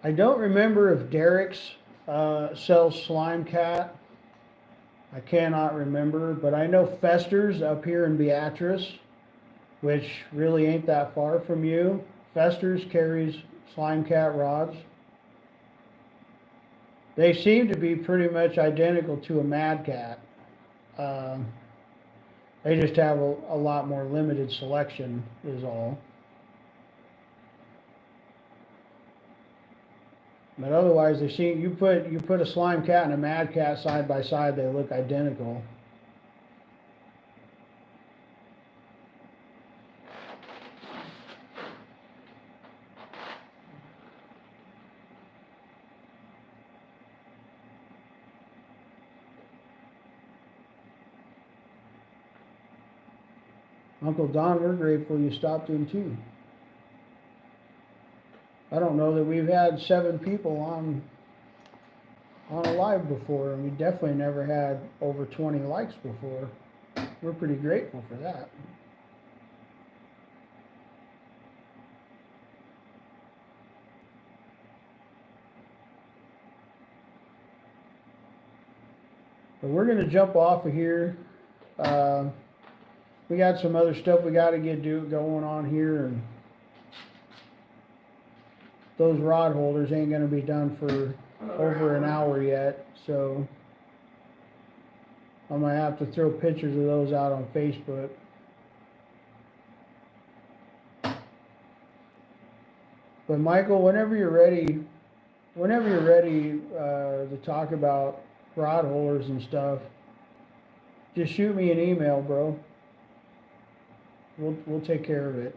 I don't remember if Derek's sells Slime Cat. I cannot remember, but I know Fester's up here in Beatrice, which really ain't that far from you. Fester's carries Slime Cat rods. They seem to be pretty much identical to a Mad Cat. They just have a lot more limited selection is all. But otherwise, they seem, you put a Slime Cat and a Mad Cat side by side, they look identical. Uncle Don, we're grateful you stopped in too. I don't know that we've had 7 people on a live before, and we definitely never had over 20 likes before. We're pretty grateful for that. But we're gonna jump off of here. We got some other stuff we gotta going on here, and those rod holders ain't gonna be done for over an hour yet, so I might have to throw pictures of those out on Facebook. But Michael, whenever you're ready to talk about rod holders and stuff, just shoot me an email, bro. We'll take care of it.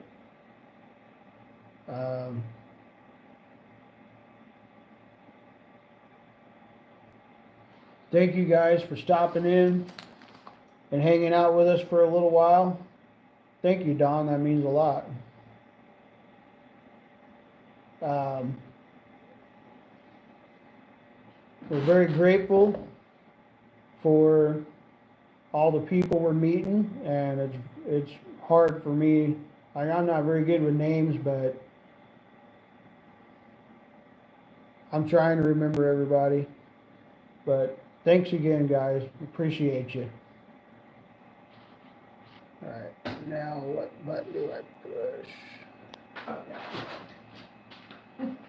Thank you guys for stopping in and hanging out with us for a little while. Thank you, Don. That means a lot. We're very grateful for all the people we're meeting, and it's hard for me. I'm not very good with names, but I'm trying to remember everybody. But thanks again, guys. Appreciate you. All right, now what button do I push?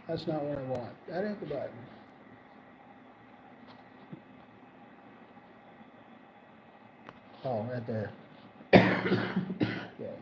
That's not what I want. That ain't the button. Oh, right there. Okay.